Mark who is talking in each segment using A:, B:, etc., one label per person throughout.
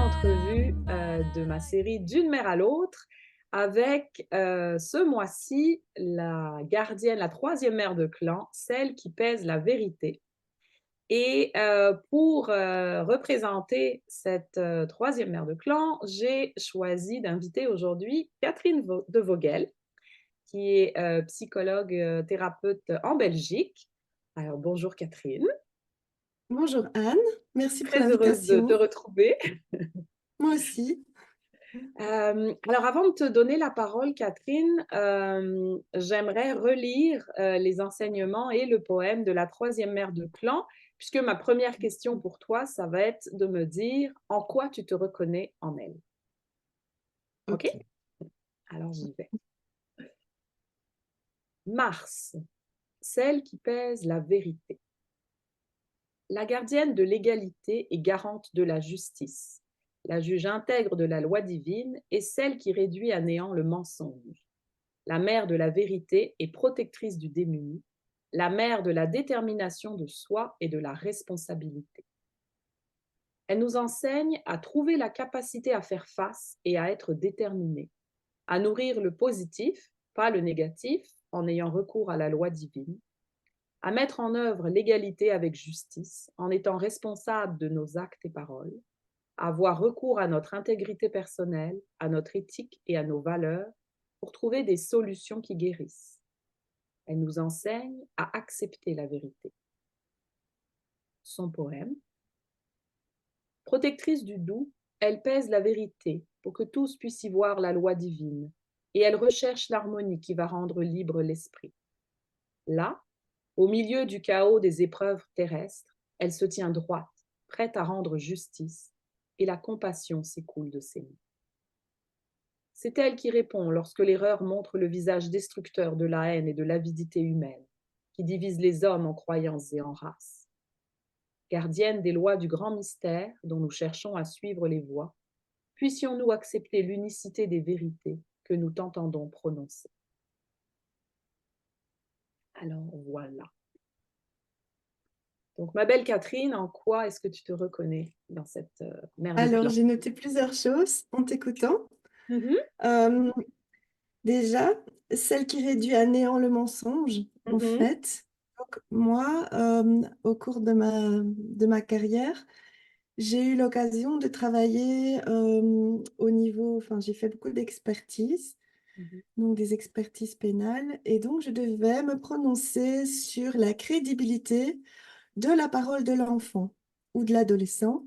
A: entrevue de ma série D'une mère à l'autre avec ce mois-ci la gardienne, la troisième mère de clan, celle qui pèse la vérité. Et pour représenter cette troisième mère de clan, j'ai choisi d'inviter aujourd'hui Catherine de Vogel, qui est psychologue thérapeute en Belgique. Alors bonjour Catherine,
B: Bonjour Anne, merci pour
A: très heureuse de te
B: l'invitation.
A: retrouver.
B: Moi aussi.
A: Alors avant de te donner la parole, Catherine, j'aimerais relire les enseignements et le poème de la troisième mère de clan, puisque ma première question pour toi, ça va être de me dire en quoi tu te reconnais en elle. OK?
B: Ok.
A: Alors j'y vais. Mars, celle qui pèse la vérité. La gardienne de l'égalité et garante de la justice. La juge intègre de la loi divine et celle qui réduit à néant le mensonge. La mère de la vérité et protectrice du démuni, la mère de la détermination de soi et de la responsabilité. Elle nous enseigne à trouver la capacité à faire face et à être déterminée, à nourrir le positif, pas le négatif, en ayant recours à la loi divine, à mettre en œuvre l'égalité avec justice, en étant responsable de nos actes et paroles, à avoir recours à notre intégrité personnelle, à notre éthique et à nos valeurs pour trouver des solutions qui guérissent. Elle nous enseigne à accepter la vérité. Son poème. Protectrice du doux, elle pèse la vérité pour que tous puissent y voir la loi divine, et elle recherche l'harmonie qui va rendre libre l'esprit. Là, au milieu du chaos des épreuves terrestres, elle se tient droite, prête à rendre justice, et la compassion s'écoule de ses mains. C'est elle qui répond lorsque l'erreur montre le visage destructeur de la haine et de l'avidité humaine, qui divise les hommes en croyances et en races. Gardienne des lois du grand mystère dont nous cherchons à suivre les voies, puissions-nous accepter l'unicité des vérités que nous t'entendons prononcer. Alors voilà. Donc ma belle Catherine, en quoi est-ce que tu te reconnais dans cette mère de
B: Alors,
A: clan?
B: j'ai noté plusieurs choses en t'écoutant.
A: Mhm,
B: Euh, Déjà, celle qui réduit à néant le mensonge, en
A: mhm,
B: fait. Donc, moi, au cours de ma carrière, j'ai eu l'occasion de travailler au niveau, enfin, j'ai fait beaucoup d'expertise,
A: mhm,
B: donc des expertises pénales, et donc je devais me prononcer sur la crédibilité de la parole de l'enfant ou de l'adolescent,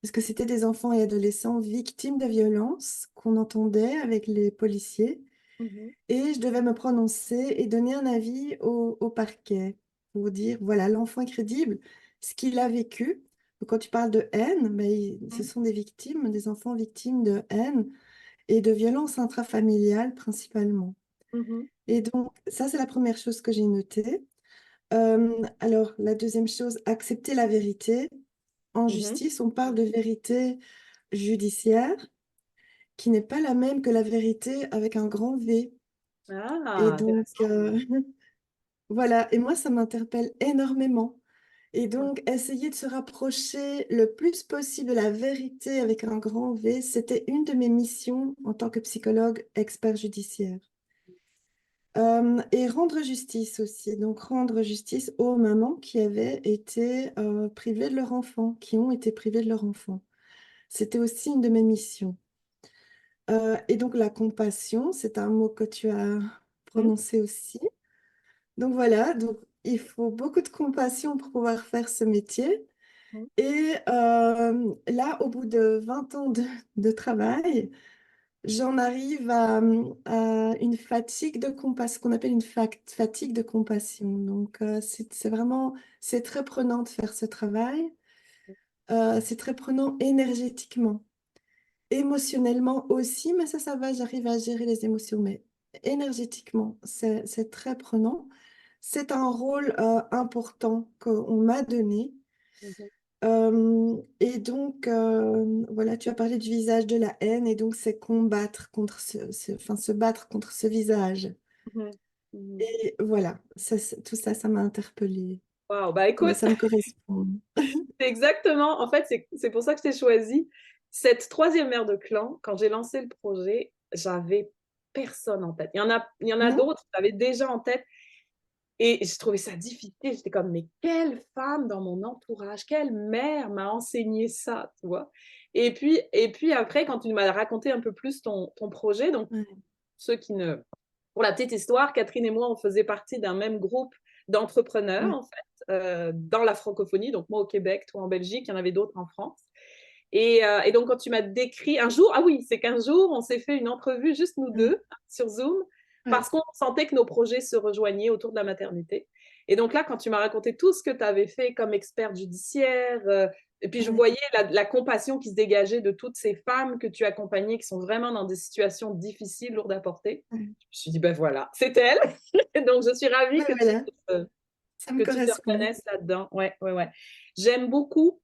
B: parce que c'était des enfants et adolescents victimes de violences qu'on entendait avec les policiers,
A: mhm,
B: et je devais me prononcer et donner un avis au parquet pour dire, voilà, l'enfant est crédible, ce qu'il a vécu. Donc, quand tu parles de haine, ben, ce sont des victimes, des enfants victimes de haine et de violences intrafamiliales principalement.
A: mhm,
B: Et donc, ça, c'est la première chose que j'ai notée. Alors, la deuxième chose, accepter la vérité. En
A: mhm.
B: justice, on parle de vérité judiciaire qui n'est pas la même que la vérité avec un grand V. Et
A: Ah,
B: donc,
A: intéressant.
B: voilà, et moi, ça m'interpelle énormément. Et donc, essayer de se rapprocher le plus possible de la vérité avec un grand V, c'était une de mes missions en tant que psychologue expert judiciaire. Et rendre justice aussi, donc rendre justice aux mamans qui avaient été privées de leur enfant, qui ont été privées de leur enfant. C'était aussi une de mes missions. Et donc la compassion, c'est un mot que tu as
A: Mhm,
B: prononcé aussi. Donc voilà, donc il faut beaucoup de compassion pour pouvoir faire ce métier.
A: mhm.
B: Et là, au bout de 20 ans de travail, j'en arrive à une fatigue de compassion, ce qu'on appelle une fatigue de compassion. Donc c'est vraiment, c'est très prenant de faire ce travail. C'est très prenant énergétiquement. Émotionnellement aussi, mais ça va, j'arrive à gérer les émotions, mais énergétiquement, c'est très prenant. C'est un rôle important qu'on m'a donné.
A: Mhm,
B: Et donc, voilà, tu as parlé du visage de la haine, et donc c'est combattre contre enfin, se battre contre ce visage.
A: mhm, mhm.
B: Et voilà, tout ça, ça m'a interpellée.
A: Wow, bah
B: Ben,
A: écoute,
B: ça me correspond.
A: c'est exactement, en fait, c'est pour ça que je t'ai choisi. cette troisième mère de clan, quand j'ai lancé le projet, j'avais personne en tête. Il y en a
B: Non?
A: d'autres, j'avais déjà en tête. Et je trouvais ça difficile. J'étais comme, mais quelle femme dans mon entourage, quelle mère m'a enseigné ça, tu vois? Et puis après, quand tu m'as raconté un peu plus ton projet, donc
B: Ouais.
A: ceux qui ne pour la petite histoire, Catherine et moi, on faisait partie d'un même groupe d'entrepreneurs,
B: Ouais.
A: en fait, dans la francophonie. Donc moi au Québec, toi en Belgique, il y en avait d'autres en France. Et donc, quand tu m'as décrit un jour, ah oui, c'est qu'un jour, on s'est fait une entrevue, juste nous
B: Ouais.
A: deux, sur Zoom,
B: Ouais.
A: parce qu'on sentait que nos projets se rejoignaient autour de la maternité. Et donc là, quand tu m'as raconté tout ce que tu avais fait comme experte judiciaire, et puis je
B: Ouais.
A: voyais la compassion qui se dégageait de toutes ces femmes que tu accompagnais, qui sont vraiment dans des situations difficiles, lourdes à porter.
B: Ouais.
A: Je me suis dit, ben voilà, c'est elle. Donc, je suis ravie
B: Ouais, voilà, ça me
A: que tu te
B: correspond.
A: reconnaisses là-dedans. Ouais, ouais, ouais. J'aime beaucoup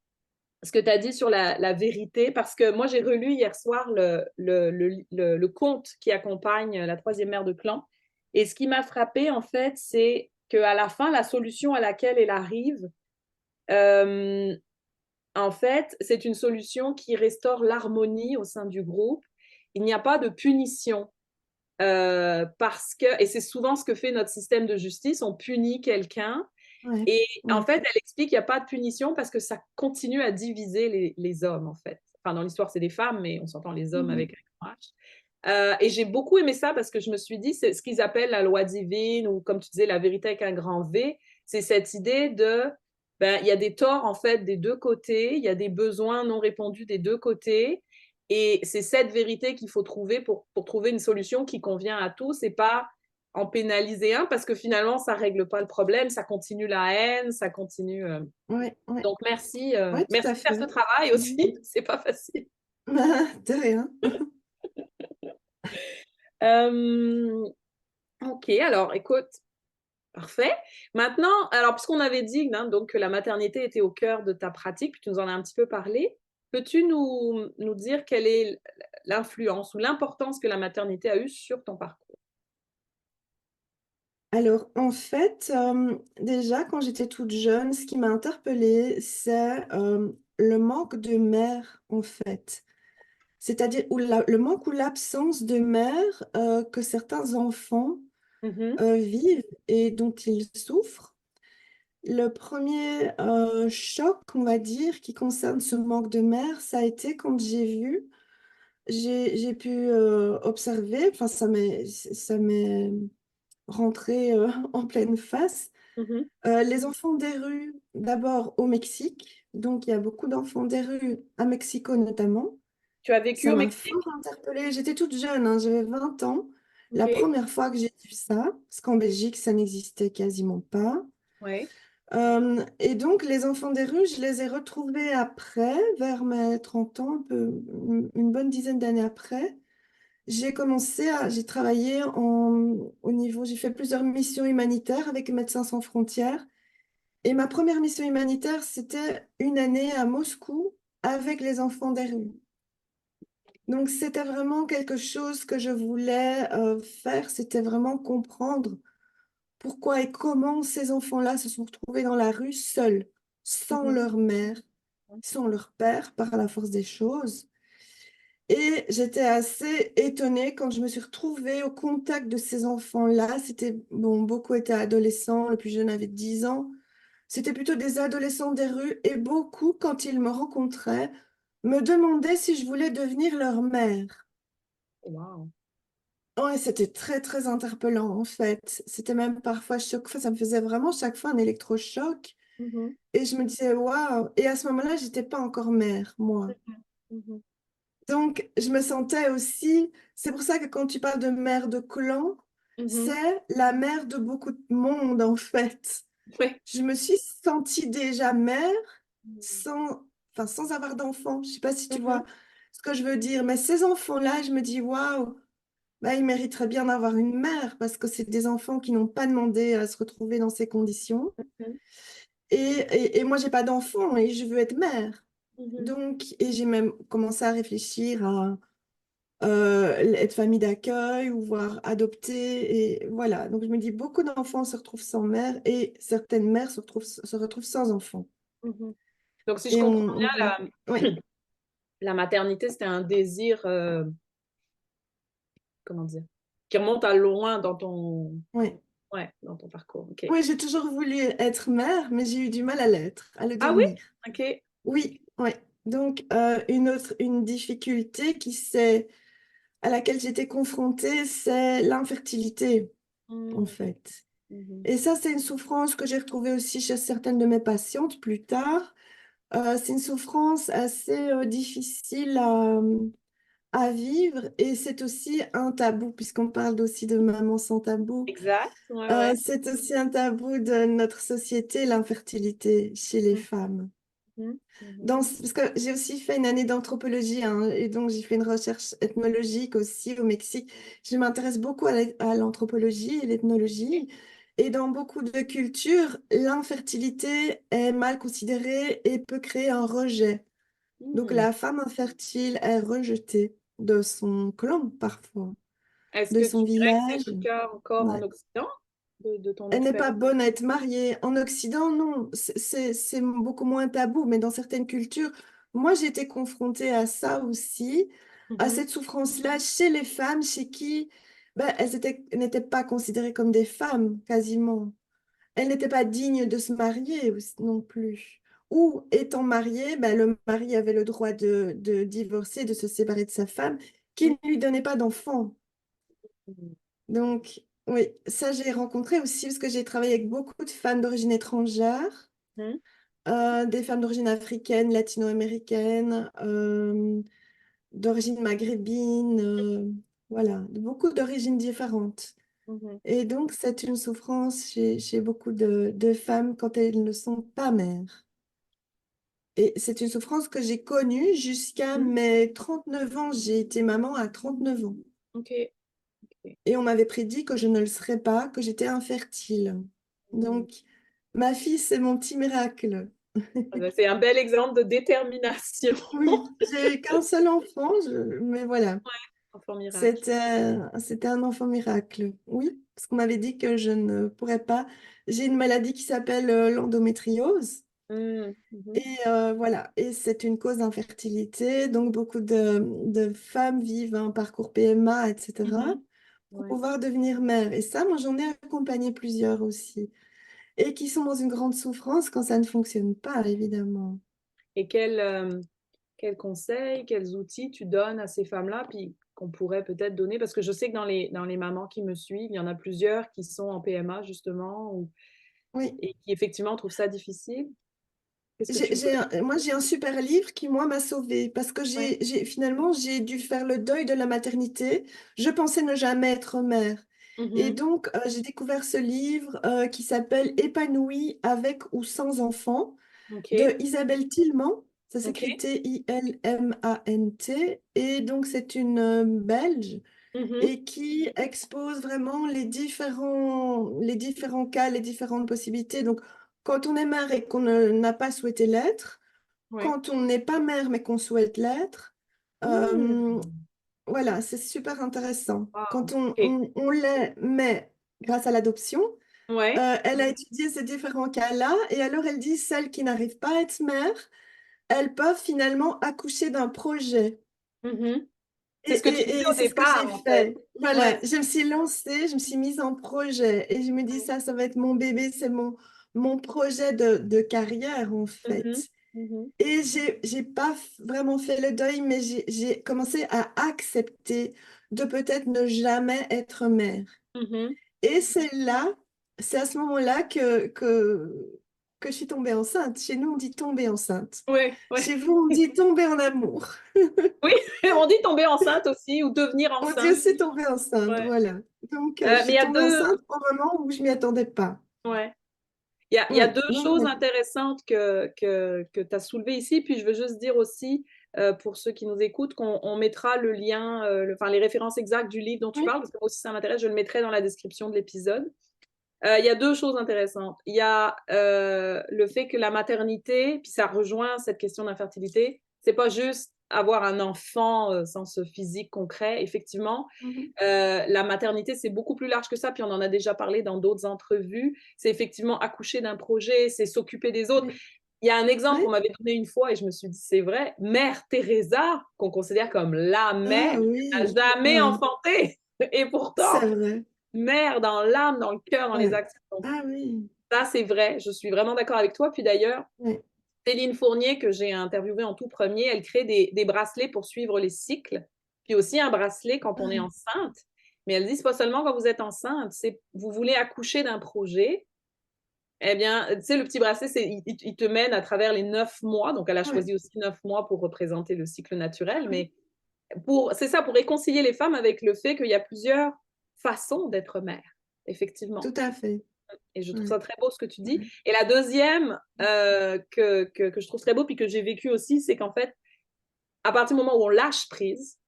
A: ce que tu as dit sur la vérité, parce que moi, j'ai relu hier soir le conte qui accompagne la troisième mère de clan. Et ce qui m'a frappé, en fait, c'est qu'à la fin, la solution à laquelle elle arrive, euh, en fait, c'est une solution qui restaure l'harmonie au sein du groupe. Il n'y a pas de punition. Parce que, et c'est souvent ce que fait notre système de justice, on punit quelqu'un
B: Ouais.
A: et en
B: Ouais.
A: fait, elle explique qu'il n'y a pas de punition parce que ça continue à diviser les hommes, en fait. Enfin, dans l'histoire, c'est des femmes, mais on s'entend les hommes
B: Mhm.
A: avec un grand H. Et j'ai beaucoup aimé ça parce que je me suis dit, c'est ce qu'ils appellent la loi divine ou comme tu disais, la vérité avec un grand V. C'est cette idée de, ben, il y a des torts, en fait, des deux côtés, il y a des besoins non répondus des deux côtés. Et c'est cette vérité qu'il faut trouver pour trouver une solution qui convient à tous et pas en pénaliser un parce que finalement, ça ne règle pas le problème, ça continue la haine, ça continue.
B: Ouais. Ouais.
A: Donc, merci,
B: Ouais, tout
A: merci
B: à
A: de faire ce
B: fait.
A: travail
B: Mhm.
A: aussi. C'est pas facile.
B: De rien.
A: Euh, ok, alors écoute, parfait. Maintenant, alors puisqu'on avait dit hein, donc, que la maternité était au cœur de ta pratique, puis tu nous en as un petit peu parlé, peux-tu nous dire quelle est l'influence ou l'importance que la maternité a eue sur ton parcours?
B: Alors, en fait, déjà, quand j'étais toute jeune, ce qui m'a interpellée, c'est le manque de mère, en fait. C'est-à-dire le manque ou l'absence de mère que certains enfants
A: Mhm,
B: vivent et dont ils souffrent. Le premier choc, on va dire, qui concerne ce manque de mère, ça a été quand j'ai pu observer, enfin, ça m'est rentré en pleine face.
A: mhm.
B: Les enfants des rues, d'abord au Mexique, donc il y a beaucoup d'enfants des rues, à Mexico notamment.
A: Tu as vécu
B: Ça
A: au
B: m'a fort
A: Mexique?
B: interpellée. J'étais toute jeune, hein, j'avais 20 ans. La
A: Ok.
B: première fois que j'ai vu ça, parce qu'en Belgique, ça n'existait quasiment pas.
A: Ouais.
B: Et donc, les enfants des rues, je les ai retrouvés après, vers mes 30 ans, une bonne dizaine d'années après. J'ai travaillé au niveau, j'ai fait plusieurs missions humanitaires avec Médecins sans frontières. Et ma première mission humanitaire, c'était une année à Moscou avec les enfants des rues. Donc, c'était vraiment quelque chose que je voulais faire, c'était vraiment comprendre pourquoi et comment ces enfants-là se sont retrouvés dans la rue seuls, sans
A: Mhm.
B: leur mère, sans leur père, par la force des choses. Et j'étais assez étonnée quand je me suis retrouvée au contact de ces enfants-là. Bon, beaucoup étaient adolescents, le plus jeune avait 10 ans. C'était plutôt des adolescents des rues et beaucoup, quand ils me rencontraient, me demandaient si je voulais devenir leur mère.
A: Wow.
B: Ouais, c'était très, très interpellant en fait. C'était même parfois choc. Enfin, ça me faisait vraiment chaque fois un électrochoc.
A: Mhm,
B: Et je me disais, waouh! Et à ce moment-là, j'étais pas encore mère, moi.
A: mhm,
B: Donc, je me sentais aussi. C'est pour ça que quand tu parles de mère de clan,
A: mhm.
B: c'est la mère de beaucoup de monde en fait.
A: Ouais.
B: Je me suis sentie déjà mère sans, enfin, sans avoir d'enfants. Je sais pas si tu
A: Mhm,
B: vois ce que je veux dire, mais ces enfants-là, je me dis, waouh, bah, ils mériteraient bien d'avoir une mère parce que c'est des enfants qui n'ont pas demandé à se retrouver dans ces conditions.
A: mhm,
B: Et moi, j'ai pas d'enfants et je veux être mère.
A: mhm,
B: Donc, et j'ai même commencé à réfléchir à être famille d'accueil ou voire adopter. Et voilà. Donc, je me dis, beaucoup d'enfants se retrouvent sans mère et certaines mères se retrouvent sans enfants.
A: mhm. Donc, si je
B: Et
A: comprends
B: on-
A: bien,
B: ouais.
A: la maternité, c'était un désir, comment dire, qui remonte à loin dans ton,
B: Oui.
A: ouais, dans ton parcours. Ok.
B: Oui, j'ai toujours voulu être mère, mais j'ai eu du mal à l'être, à le
A: Ah oui?
B: devenir.
A: Ok.
B: Oui, oui. Donc, une difficulté à laquelle j'étais confrontée, c'est l'infertilité, en
A: Mm,
B: fait.
A: mhm.
B: Et ça, c'est une souffrance que j'ai retrouvée aussi chez certaines de mes patientes plus tard. C'est une souffrance assez difficile à vivre et c'est aussi un tabou, puisqu'on parle aussi de maman sans tabou.
A: Exact. Ouais, ouais.
B: C'est aussi un tabou de notre société, l'infertilité chez les femmes.
A: Mhm, mhm,
B: Parce que j'ai aussi fait une année d'anthropologie, hein, et donc j'ai fait une recherche ethnologique aussi au Mexique. Je m'intéresse beaucoup à l'anthropologie et l'ethnologie. Et dans beaucoup de cultures, l'infertilité est mal considérée et peut créer un rejet. Donc
A: mhm.
B: la femme infertile est rejetée de son clan parfois,
A: Est-ce
B: de
A: que
B: son
A: tu dirais que c'est
B: village.
A: le cas encore en
B: Ouais.
A: Occident de ton
B: Elle n'est pas
A: expérience?
B: bonne à être mariée. En Occident, non, c'est beaucoup moins tabou, mais dans certaines cultures, moi j'ai été confrontée à ça aussi, à
A: Mhm,
B: cette souffrance-là chez les femmes, chez qui ben, n'étaient pas considérées comme des femmes, quasiment. Elles n'étaient pas dignes de se marier non plus. Ou étant mariée, ben, le mari avait le droit de divorcer, de se séparer de sa femme, qui ne lui donnait pas d'enfant.
A: mhm,
B: Donc, oui, ça j'ai rencontré aussi parce que j'ai travaillé avec beaucoup de femmes d'origine étrangère,
A: mhm,
B: des femmes d'origine africaine, latino-américaine, d'origine maghrébine, voilà, beaucoup d'origines différentes.
A: mhm,
B: Et donc, c'est une souffrance chez beaucoup de femmes quand elles ne sont pas mères. Et c'est une souffrance que j'ai connue jusqu'à
A: mhm.
B: mes 39 ans. J'ai été maman à 39 ans.
A: Ok. Ok.
B: Et on m'avait prédit que je ne le serais pas, que j'étais infertile.
A: Mhm.
B: Donc, ma fille, c'est mon petit miracle.
A: Ah ben, c'est un bel exemple de détermination.
B: Oui, j'ai eu qu'un seul enfant, mais voilà,
A: Enfant miracle.
B: c'était un enfant miracle. Oui, parce qu'on m'avait dit que je ne pourrais pas. J'ai une maladie qui s'appelle l'endométriose.
A: Mm, mhm,
B: Et voilà, et c'est une cause d'infertilité. Donc, beaucoup de femmes vivent un parcours PMA, etc.,
A: mhm.
B: pour
A: Ouais.
B: pouvoir devenir mère. Et ça, moi, j'en ai accompagné plusieurs aussi. Et qui sont dans une grande souffrance quand ça ne fonctionne pas, évidemment.
A: Et quels conseils, quels outils tu donnes à ces femmes-là, puis qu'on pourrait peut-être donner, parce que je sais que dans les mamans qui me suivent, il y en a plusieurs qui sont en PMA, justement,
B: Oui,
A: et qui effectivement trouvent ça difficile. Qu'est-ce que tu peux...
B: moi, j'ai un super livre qui, moi, m'a sauvée parce que
A: Ouais.
B: finalement, j'ai dû faire le deuil de la maternité. Je pensais ne jamais être mère. Et
A: Mhm.
B: donc, j'ai découvert ce livre qui s'appelle Épanouie avec ou sans enfant de
A: OK.
B: Isabelle Tillmans. Ça s'écrit
A: OK.
B: Tilmant. Et donc, c'est une Belge
A: Mhm.
B: et qui expose vraiment les différents cas, les différentes possibilités. Donc, quand on est mère et qu'on n'a pas souhaité l'être,
A: Ouais.
B: quand on n'est pas mère mais qu'on souhaite l'être, euh,
A: Mm.
B: voilà, c'est super intéressant. Quand
A: Wow. OK.
B: on l'est, mais grâce à l'adoption,
A: Ouais.
B: elle a étudié ces différents cas-là et alors elle dit celles qui n'arrivent pas à être mères, elles peuvent finalement accoucher d'un projet.
A: Mhm.
B: Et,
A: C'est ce que tu dis
B: et
A: au
B: c'est ce que j'ai
A: départ, en fait.
B: fait.
A: Ouais.
B: Voilà, je me suis lancée, je me suis mise en projet et je me dis
A: Ouais.
B: ça va être mon bébé, c'est mon projet de carrière en
A: Mhm.
B: fait.
A: Mhm.
B: Et j'ai pas vraiment fait le deuil, mais j'ai commencé à accepter de peut-être ne jamais être mère.
A: Mhm.
B: Et c'est à ce moment-là que je suis tombée enceinte. Chez nous, on dit tomber enceinte.
A: Ouais. Ouais.
B: Chez vous, on dit tomber en amour.
A: Oui, on dit tomber enceinte aussi ou devenir
B: On dit
A: enceinte.
B: aussi tomber enceinte,
A: Ouais.
B: voilà. Donc, je
A: Mais il
B: suis
A: y a
B: tombée
A: deux,
B: enceinte au moment où je m'y attendais pas.
A: ouais. Il y a
B: Oui,
A: deux
B: donc,
A: choses intéressantes que tu as soulevées ici. Puis je veux juste dire aussi, pour ceux qui nous écoutent, qu'on mettra le lien, enfin les références exactes du livre dont tu
B: oui,
A: parles, parce que moi aussi ça m'intéresse, je le mettrai dans la description de l'épisode. Il y a deux choses intéressantes. Il y a le fait que la maternité, puis ça rejoint cette question d'infertilité, c'est pas juste avoir un enfant sens physique concret. Effectivement,
B: mhm,
A: la maternité, c'est beaucoup plus large que ça, puis on en a déjà parlé dans d'autres entrevues. C'est effectivement accoucher d'un projet, c'est s'occuper des autres.
B: oui,
A: Il y a un exemple qu'on
B: Oui.
A: m'avait donné une fois et je me suis dit, c'est vrai, Mère Teresa, qu'on considère comme la
B: Ah
A: mère, n'a
B: oui,
A: jamais
B: oui,
A: enfanté. Et
B: c'est
A: pourtant,
B: vrai.
A: mère dans l'âme, dans le cœur, dans les
B: Ouais.
A: actions. Donc,
B: Ah oui,
A: ça, c'est vrai. Je suis vraiment d'accord avec toi. Puis d'ailleurs,
B: oui.
A: Céline Fournier, que j'ai interviewée en tout premier, elle crée des bracelets pour suivre les cycles. Puis aussi un bracelet quand on est
B: Ah,
A: enceinte. Mais elle dit, c'est pas seulement quand vous êtes enceinte, c'est vous voulez accoucher d'un projet. Eh bien, tu sais, le petit bracelet, il te mène à travers les 9 mois. Donc, elle a
B: ouais,
A: choisi aussi 9 mois pour représenter le cycle naturel.
B: oui,
A: Mais c'est ça, pour réconcilier les femmes avec le fait qu'il y a plusieurs façons d'être mère, effectivement.
B: tout à fait.
A: Et je trouve
B: Ouais,
A: ça très beau ce que tu dis.
B: ouais,
A: Et la deuxième que je trouve très beau, puis que j'ai vécu aussi, c'est qu'en fait, à partir du moment où on lâche prise,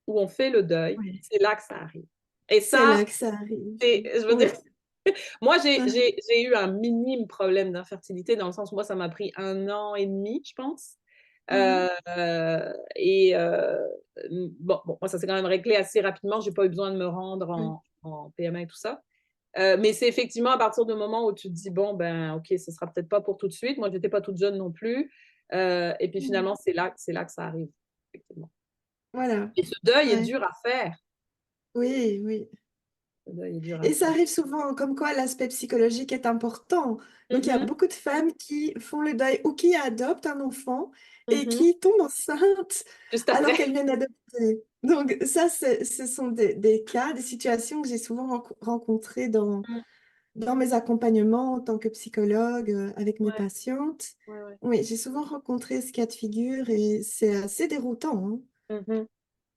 A: où on fait le deuil,
B: ouais.
A: c'est là que ça arrive. Et
B: C'est
A: ça,
B: là que ça arrive.
A: je veux dire,
B: Oui.
A: moi, j'ai eu un minime problème d'infertilité dans le sens où moi, ça m'a pris 1 an et demi, je pense.
B: Mhm.
A: Et bon, moi, ça s'est quand même réglé assez rapidement. J'ai pas eu besoin de me rendre
B: Ouais.
A: en PMA et tout ça. Mais c'est effectivement à partir du moment où tu te dis, bon, ben, OK, ce sera peut-être pas pour tout de suite. Moi, j'étais pas toute jeune non plus. Et puis
B: Mhm.
A: finalement, c'est là que ça arrive, effectivement.
B: Voilà.
A: Et ce deuil est
B: Ouais.
A: dur à faire.
B: Oui, oui.
A: Ce deuil est dur à
B: Et ça
A: faire.
B: arrive souvent, comme quoi l'aspect psychologique est important. Donc, il y a
A: Mhm,
B: beaucoup de femmes qui font le deuil ou qui adoptent un enfant et
A: mhm.
B: qui tombent enceintes
A: Juste
B: alors
A: après.
B: qu'elles viennent d'adopter. Donc, ça, ce sont des cas, des situations que j'ai souvent rencontrées
A: Mm.
B: dans mes accompagnements en tant que psychologue avec mes
A: Ouais,
B: patientes.
A: ouais, ouais.
B: Oui, j'ai souvent rencontré ce cas de figure et c'est assez déroutant,
A: Mhm.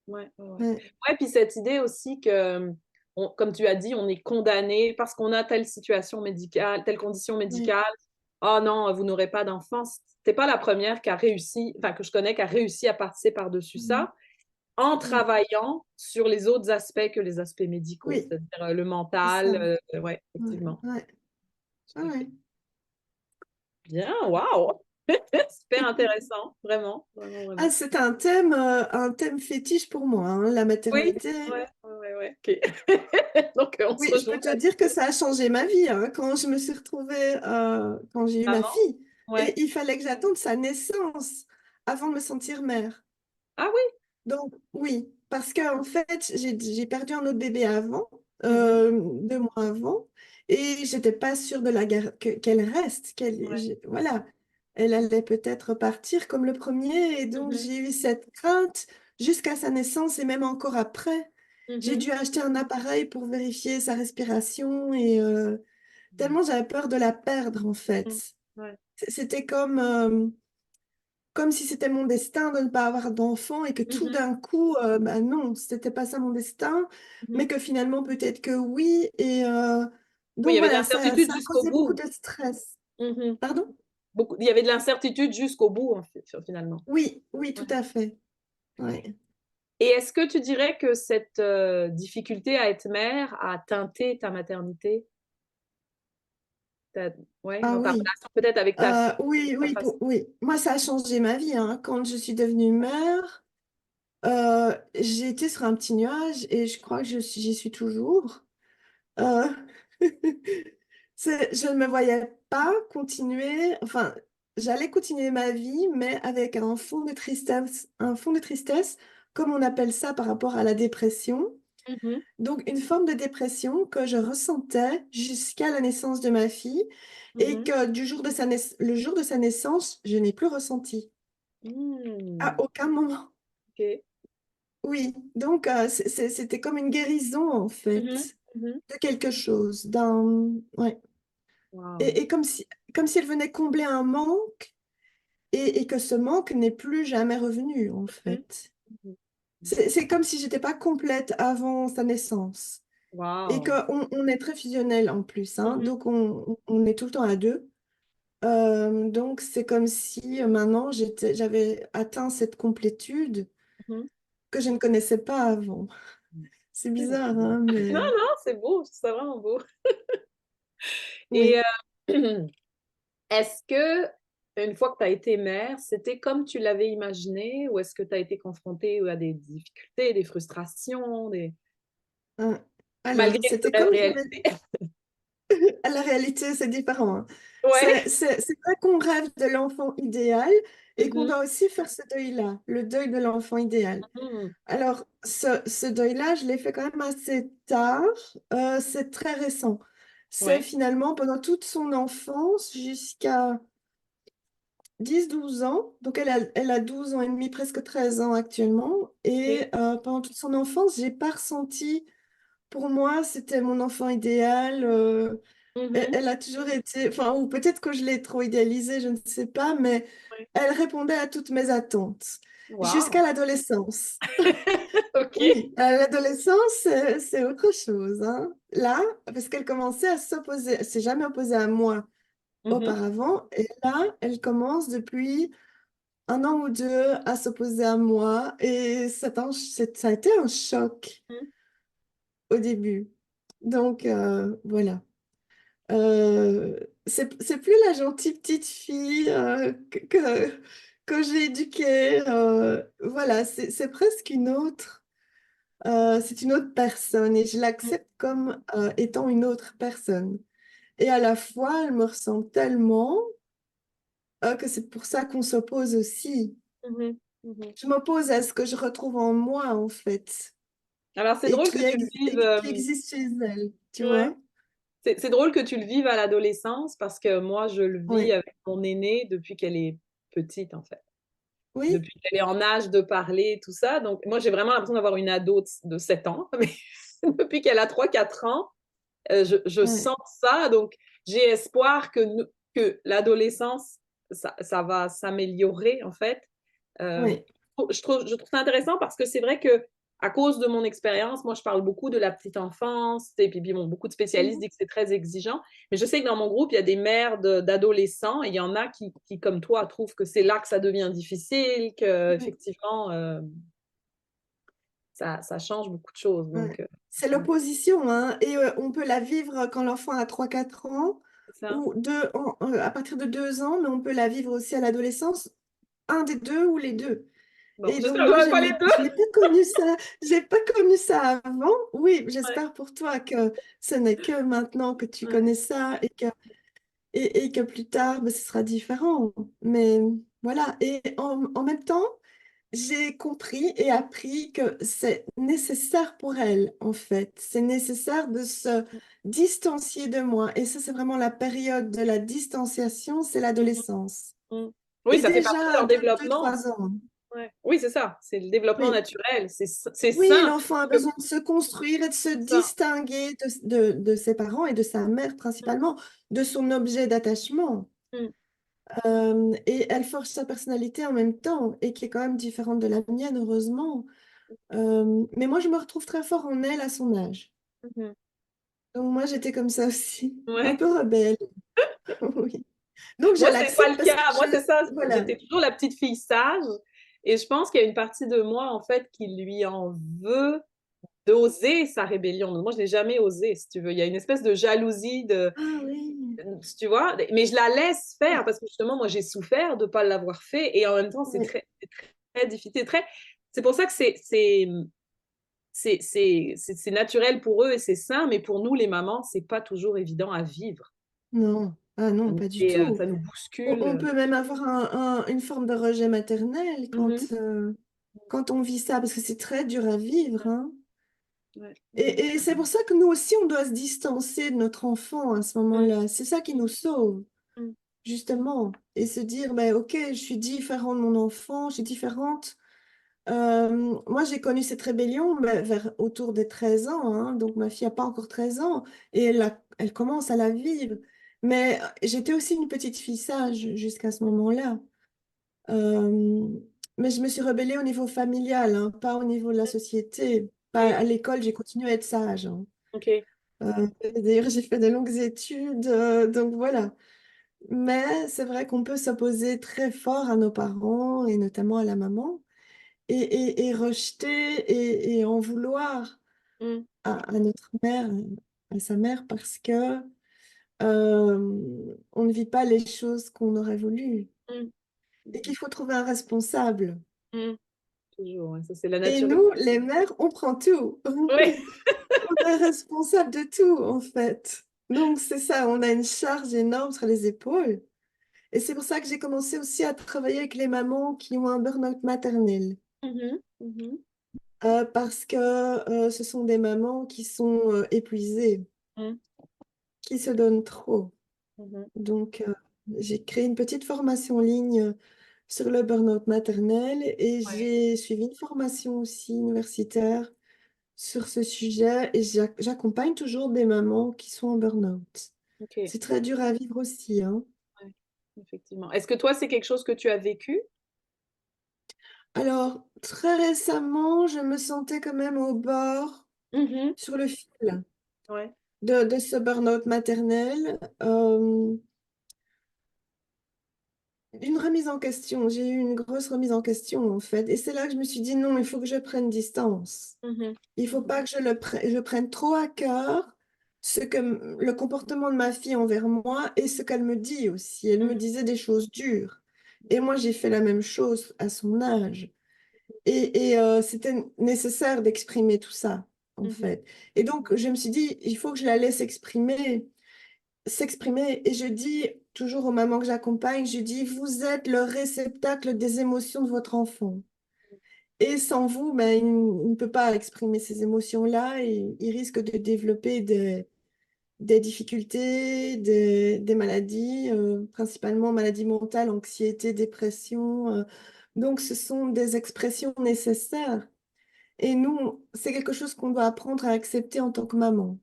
A: Ouais, ouais,
B: hein.
A: ouais.
B: Ouais,
A: Ouais, puis cette idée aussi que, comme tu as dit, on est condamné parce qu'on a telle situation médicale, telle condition
B: ouais.
A: médicale. Oh non, vous n'aurez pas d'enfant. T'es pas la première qui a réussi, enfin que je connais, qui a réussi à passer par-dessus
B: Mhm.
A: ça en
B: Ouais.
A: travaillant sur les autres aspects que les aspects médicaux,
B: Oui,
A: c'est-à-dire le
B: c'est ça.
A: mental. Ouais,
B: Ouais,
A: effectivement.
B: ouais,
A: Tout à
B: ouais.
A: fait. Bien, waouh! Super intéressant, vraiment, vraiment,
B: Ah,
A: vraiment.
B: c'est un thème fétiche pour moi, hein, la
A: Oui,
B: maternité.
A: ouais, ouais, ouais, ouais. OK. Donc, on se
B: Oui, je
A: rejoint
B: peux te dire que ça a changé ma vie, hein, quand je me suis retrouvée, quand j'ai eu ma
A: là-dessus.
B: fille.
A: Ouais.
B: Et il fallait que j'attende sa naissance avant de me sentir mère.
A: Ah oui?
B: Donc, oui, parce qu'en fait, j'ai perdu un autre bébé avant,
A: Mhm.
B: 2 mois avant, et j'étais pas sûre de qu'elle reste,
A: Ouais.
B: voilà, elle allait peut-être partir comme le premier, et donc
A: Mhm.
B: j'ai eu cette crainte jusqu'à sa naissance et même encore après. J'ai
A: Mhm.
B: dû acheter un appareil pour vérifier sa respiration et tellement j'avais peur de la perdre en
A: Mhm.
B: fait.
A: Ouais.
B: C'était comme si c'était mon destin de ne pas avoir d'enfant et que tout
A: Mhm.
B: d'un coup, bah non, c'était pas ça mon destin, mais
A: Mhm.
B: que finalement peut-être que oui. Et
A: Oui, il
B: donc
A: y avait de
B: voilà,
A: l'incertitude
B: ça a
A: jusqu'au
B: causé beaucoup
A: bout.
B: de stress.
A: Mhm.
B: Pardon?
A: Il y avait de l'incertitude jusqu'au bout, en fait, finalement.
B: Oui, oui, tout
A: Ouais.
B: à fait. Ouais.
A: Et est-ce que tu dirais que cette difficulté à être mère a teinté ta maternité? Ta- ouais,
B: Ah
A: dans ta
B: oui.
A: relation peut-être avec ta fille,
B: Oui,
A: ta
B: oui,
A: façon.
B: oui. Moi, ça a changé ma vie, hein. Quand je suis devenue mère, j'ai été sur un petit nuage et je crois que j'y suis toujours. Euh, je ne me voyais pas continuer, enfin, j'allais continuer ma vie, mais avec un fond de tristesse, comme on appelle ça par rapport à la dépression.
A: Mhm.
B: Donc, une forme de dépression que je ressentais jusqu'à la naissance de ma fille et
A: Mhm.
B: que le jour de sa naissance, je n'ai plus ressenti à
A: Hmm.
B: aucun moment.
A: OK.
B: Oui, donc c'était comme une guérison en
A: Mhm.
B: fait
A: Mhm.
B: de quelque chose, ouais.
A: Wow.
B: Et comme si elle venait combler un manque et que ce manque n'est plus jamais revenu, en
A: Mhm.
B: fait.
A: Mhm.
B: C'est comme si j'étais pas complète avant sa naissance. Et
A: Wow.
B: qu'on est très fusionnel en plus, hein,
A: Mhm.
B: donc on est tout le temps à deux. Donc c'est comme si maintenant j'avais atteint cette complétude
A: Mhm.
B: que je ne connaissais pas avant. C'est
A: C'est
B: bizarre,
A: beau.
B: hein,
A: Non,
B: mais
A: non, c'est beau, c'est vraiment beau. Et
B: oui.
A: est-ce que, une fois que tu as été mère, c'était comme tu l'avais imaginé ou est-ce que tu as été confrontée à des difficultés, des frustrations,
B: Hein.
A: malgré
B: Alors,
A: une
B: c'était
A: belle
B: comme
A: réalité?
B: À la réalité, c'est différent, hein.
A: Ouais.
B: C'est vrai qu'on rêve de l'enfant idéal et qu'on
A: Mhm,
B: doit aussi faire ce deuil-là, le deuil de l'enfant idéal.
A: mhm.
B: Alors, ce deuil-là, je l'ai fait quand même assez tard. C'est très récent. C'est
A: Ouais.
B: finalement pendant toute son enfance jusqu'à 10 12 ans. Donc, elle a 12 ans et demi, presque 13 ans actuellement. Et
A: Ok.
B: pendant toute son enfance, j'ai pas ressenti, pour moi, c'était mon enfant idéal.
A: Mhm.
B: Elle a toujours été, enfin, ou peut-être que je l'ai trop idéalisée, je ne sais pas, mais
A: Ouais.
B: elle répondait à toutes mes attentes jusqu'à
A: Wow.
B: l'adolescence.
A: Ok.
B: Oui, à l'adolescence, c'est autre chose, hein. Là, parce qu'elle commençait à s'opposer, elle s'est jamais opposée à moi
A: Mhm,
B: auparavant, et là, elle commence depuis 1 an ou 2 à s'opposer à moi, et ça a été un choc
A: mhm,
B: au début. Donc, voilà. Euh, c'est plus la gentille petite fille que j'ai éduquée. Voilà, c'est presque une autre. C'est une autre personne et je l'accepte comme étant une autre personne. Et à la fois, elle me ressemble tellement que c'est pour ça qu'on s'oppose aussi.
A: mhm, mhm.
B: Je m'oppose à ce que je retrouve en moi, en fait,
A: Alors, c'est drôle que tu le vives.
B: et qui existe chez elle, tu
A: Ouais.
B: vois?
A: C'est drôle que tu le vives à l'adolescence parce que moi, je le vis
B: Oui,
A: avec mon aînée depuis qu'elle est petite, en fait.
B: oui,
A: Depuis qu'elle est en âge de parler, tout ça. Donc, moi, j'ai vraiment l'impression d'avoir une ado de 7 ans. Mais depuis qu'elle a 3 4 ans, je
B: ouais,
A: sens ça. Donc, j'ai espoir que l'adolescence, ça va s'améliorer, en fait. Euh,
B: oui,
A: je trouve ça intéressant parce que c'est vrai que à cause de mon expérience, moi je parle beaucoup de la petite enfance et puis bon, beaucoup de spécialistes
B: mhm,
A: disent que c'est très exigeant, mais je sais que dans mon groupe il y a des mères d'adolescents et il y en a qui comme toi trouvent que c'est là que ça devient difficile, que
B: oui,
A: effectivement ça change beaucoup de choses.
B: ouais.
A: Donc
B: C'est
A: ouais,
B: l'opposition, hein. Et on peut la vivre quand l'enfant a 3 4 ans
A: c'est ça.
B: ou à partir de 2 ans, mais on peut la vivre aussi à l'adolescence, un des deux ou les deux.
A: Bon,
B: Et donc,
A: j'espère que
B: moi,
A: j'aurai pas les deux.
B: je n'ai pas connu ça. J'ai pas connu ça avant. Oui,
A: Ouais,
B: j'espère pour toi que ce n'est que maintenant que tu
A: ouais,
B: connais ça et que plus tard, ben, ce sera différent. Mais voilà. Et en même temps, j'ai compris et appris que c'est nécessaire pour elle, en fait. C'est nécessaire de se distancier de moi. Et ça, c'est vraiment la période de la distanciation, c'est
A: mhm,
B: l'adolescence.
A: mhm. Oui,
B: Et
A: ça fait partie de
B: déjà à
A: leur
B: 2
A: développement.
B: 3 ans.
A: Ouais. Oui, c'est ça, c'est le développement
B: Oui.
A: naturel, c'est
B: Oui,
A: sain.
B: l'enfant a besoin de se construire et de se
A: C'est ça.
B: distinguer de ses parents et de sa mère principalement, de son objet d'attachement.
A: Mm,
B: Et elle forge sa personnalité en même temps et qui est quand même différente de la mienne, heureusement. Mais moi, je me retrouve très fort en elle à son âge.
A: mhm.
B: Donc moi, j'étais comme ça aussi, un
A: Ouais.
B: peu rebelle. Oui. Donc je
A: Moi, c'est pas
B: l'accepte
A: le
B: parce que
A: cas. Moi, c'est ça.
B: voilà.
A: J'étais toujours la petite fille sage. Et je pense qu'il y a une partie de moi, en fait, qui lui en veut d'oser sa rébellion. Moi, je l'ai jamais osé, si tu veux. Il y a une espèce de jalousie de,
B: Ah oui.
A: tu vois, mais je la laisse faire
B: Oui,
A: parce que justement, moi, j'ai souffert de ne pas l'avoir fait. Et en même temps,
B: oui.
A: c'est très difficile. C'est pour ça que c'est naturel pour eux et c'est sain, mais pour nous, les mamans, c'est pas toujours évident à vivre.
B: Non. Ah non, pas du
A: Et
B: tout.
A: ça nous
B: On
A: bouscule.
B: peut même avoir une forme de rejet maternel
A: Mhm.
B: quand on vit ça, parce que c'est très dur à vivre, hein.
A: Ouais.
B: Et c'est pour ça que nous aussi, on doit se distancer de notre enfant à ce
A: Mm,
B: moment-là. C'est ça qui nous sauve,
A: mm,
B: justement. Et se dire, ben, OK, je suis différente de mon enfant, je suis différente. Moi, j'ai connu cette rébellion ben, autour des 13 ans, hein. Donc ma fille n'a pas encore 13 ans, et elle commence à la vivre. Mais j'étais aussi une petite fille sage jusqu'à ce moment-là. Euh, mais je me suis rebellée au niveau familial, hein, pas au niveau de la société. Pas, à
A: mm.
B: l'école, j'ai continué à être sage, hein.
A: Ok.
B: D'ailleurs, j'ai fait de longues études, donc voilà. Mais c'est vrai qu'on peut s'opposer très fort à nos parents et notamment à la maman et rejeter et en vouloir
A: Mm,
B: à notre mère, à sa mère, parce que on ne vit pas les choses qu'on aurait voulu
A: mm,
B: et
A: mm,
B: qu'il faut trouver un responsable.
A: mm. Toujours, ouais. Ça, c'est la
B: Et
A: nature
B: nous,
A: humaine.
B: les mères, on prend tout.
A: Oui,
B: On est responsable de tout, en fait. Donc, c'est ça, on a une charge énorme sur les épaules. Et c'est pour ça que j'ai commencé aussi à travailler avec les mamans qui ont un burn-out maternel.
A: Mhm, mhm,
B: Parce que ce sont des mamans qui sont épuisées,
A: mhm,
B: qui se donnent trop.
A: mhm.
B: Donc, j'ai créé une petite formation en ligne sur le burn-out maternel et
A: Ouais,
B: j'ai suivi une formation aussi universitaire sur ce sujet et j'accompagne toujours des mamans qui sont en burn-out.
A: ok.
B: C'est très dur à vivre aussi, hein.
A: Ouais, effectivement. Est-ce que toi, c'est quelque chose que tu as vécu?
B: Alors, très récemment, je me sentais quand même au bord,
A: Mhm,
B: sur le fil
A: ouais.
B: de ce burn-out maternel. Une remise en question. J'ai eu une grosse remise en question, en fait. Et c'est là que je me suis dit, non, il faut que je prenne distance.
A: Mhm,
B: Il faut pas que je prenne trop à cœur le comportement de ma fille envers moi et ce qu'elle me dit aussi. Elle me
A: mhm,
B: disait des choses dures. Et moi, j'ai fait la même chose à son âge. Et c'était nécessaire d'exprimer tout ça, en
A: mhm,
B: fait. Et donc, je me suis dit, il faut que je la laisse s'exprimer. Et je dis toujours aux mamans que j'accompagne, je dis, vous êtes le réceptacle des émotions de votre enfant. Et sans vous, ben, il ne peut pas exprimer ces émotions-là et il risque de développer des difficultés, des maladies, principalement maladies mentales, anxiété, dépression. Donc, ce sont des expressions nécessaires. Et nous, c'est quelque chose qu'on doit apprendre à accepter en tant que maman.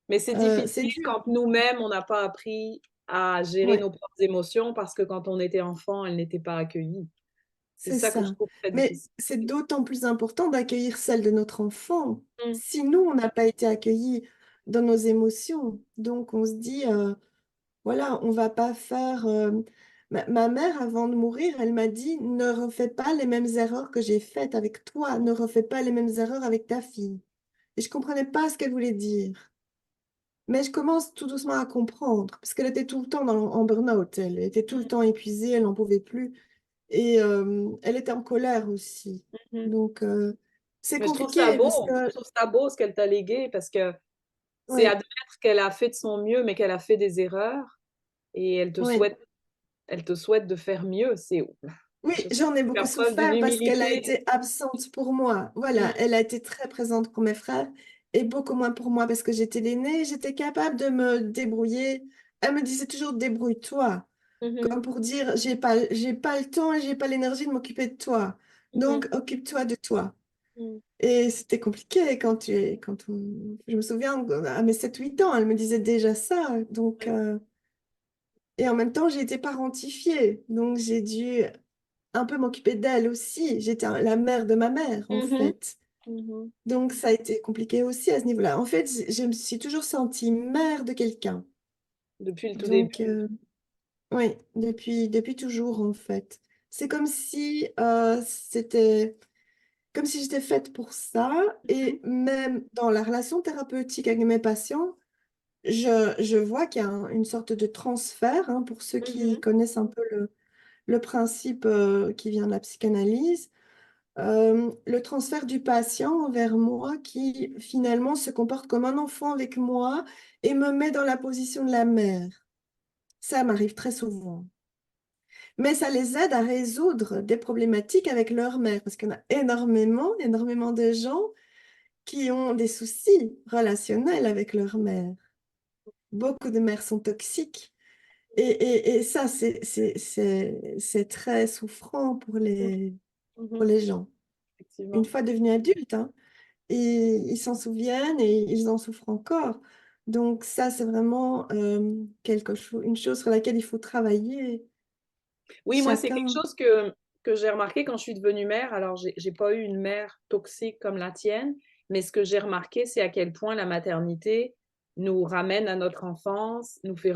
A: mais c'est
B: C'est
A: difficile
B: dur.
A: quand nous-mêmes, on n'a pas appris à gérer
B: Ouais,
A: nos propres émotions parce que quand on était enfant, elles n'étaient pas accueillies. C'est
B: c'est
A: ça que je
B: ça.
A: trouve très
B: Mais
A: difficile.
B: c'est d'autant plus important d'accueillir celle de notre enfant.
A: Mm,
B: Si nous, on n'a pas été accueillis dans nos émotions, donc on se dit, voilà, on va pas faire. Ma mère, avant de mourir, elle m'a dit, ne refais pas les mêmes erreurs que j'ai faites avec toi, ne refais pas les mêmes erreurs avec ta fille. Et je comprenais pas ce qu'elle voulait dire. Mais je commence tout doucement à comprendre, parce qu'elle était tout le temps en burn-out, elle était tout le temps épuisée, elle n'en pouvait plus, et elle était en colère aussi.
A: mhm.
B: Donc, c'est
A: Mais je trouve ça
B: compliqué, parce
A: beau.
B: que,
A: Je trouve ça beau ce qu'elle t'a légué parce que c'est
B: oui,
A: admettre qu'elle a fait de son mieux, mais qu'elle a fait des erreurs et
B: oui,
A: elle te souhaite de faire mieux.
B: oui,
A: Je trouve
B: j'en ai
A: que
B: beaucoup
A: faire preuve d'une
B: souffert parce qu'elle a
A: humilité.
B: été absente pour moi. Voilà,
A: Mm,
B: elle a été très présente pour mes frères et beaucoup moins pour moi parce que j'étais l'aînée, j'étais capable de me débrouiller. Elle me disait toujours débrouille-toi,
A: mhm,
B: comme pour dire j'ai pas le temps et j'ai pas l'énergie de m'occuper de toi.
A: mhm,
B: Donc occupe-toi de toi.
A: mm,
B: Et c'était compliqué je me souviens à mes 7 8 ans, elle me disait déjà ça. Donc
A: ouais,
B: et en même temps, j'ai été parentifiée. Donc j'ai dû un peu m'occuper d'elle aussi. J'étais la mère de ma mère, en
A: mhm,
B: fait.
A: mhm.
B: Donc, ça a été compliqué aussi à ce niveau-là. En fait, je me suis toujours sentie mère de quelqu'un.
A: Depuis le tout début.
B: Donc, oui, depuis toujours, en fait. C'est comme si c'était comme si j'étais faite pour ça.
A: Mhm,
B: Et même dans la relation thérapeutique avec mes patients, je vois qu'il y a une sorte de transfert, hein, pour ceux qui
A: mhm,
B: connaissent un peu le principe qui vient de la psychanalyse. Le transfert du patient vers moi qui finalement se comporte comme un enfant avec moi et me met dans la position de la mère. Ça m'arrive très souvent. Mais ça les aide à résoudre des problématiques avec leur mère, parce qu'il y en a énormément, énormément de gens qui ont des soucis relationnels avec leur mère. Beaucoup de mères sont toxiques. Et ça, c'est très souffrant pour
A: mhm,
B: les gens. Une
A: effectivement.
B: fois devenus adultes, hein. Et ils s'en souviennent et ils en souffrent encore. Donc ça, c'est vraiment une chose sur laquelle il faut travailler
A: Oui, moi, c'est quelque
B: chacun.
A: chose que j'ai remarqué quand je suis devenue mère. Alors, j'ai pas eu une mère toxique comme la tienne, mais ce que j'ai remarqué, c'est à quel point la maternité nous ramène à notre enfance, nous fait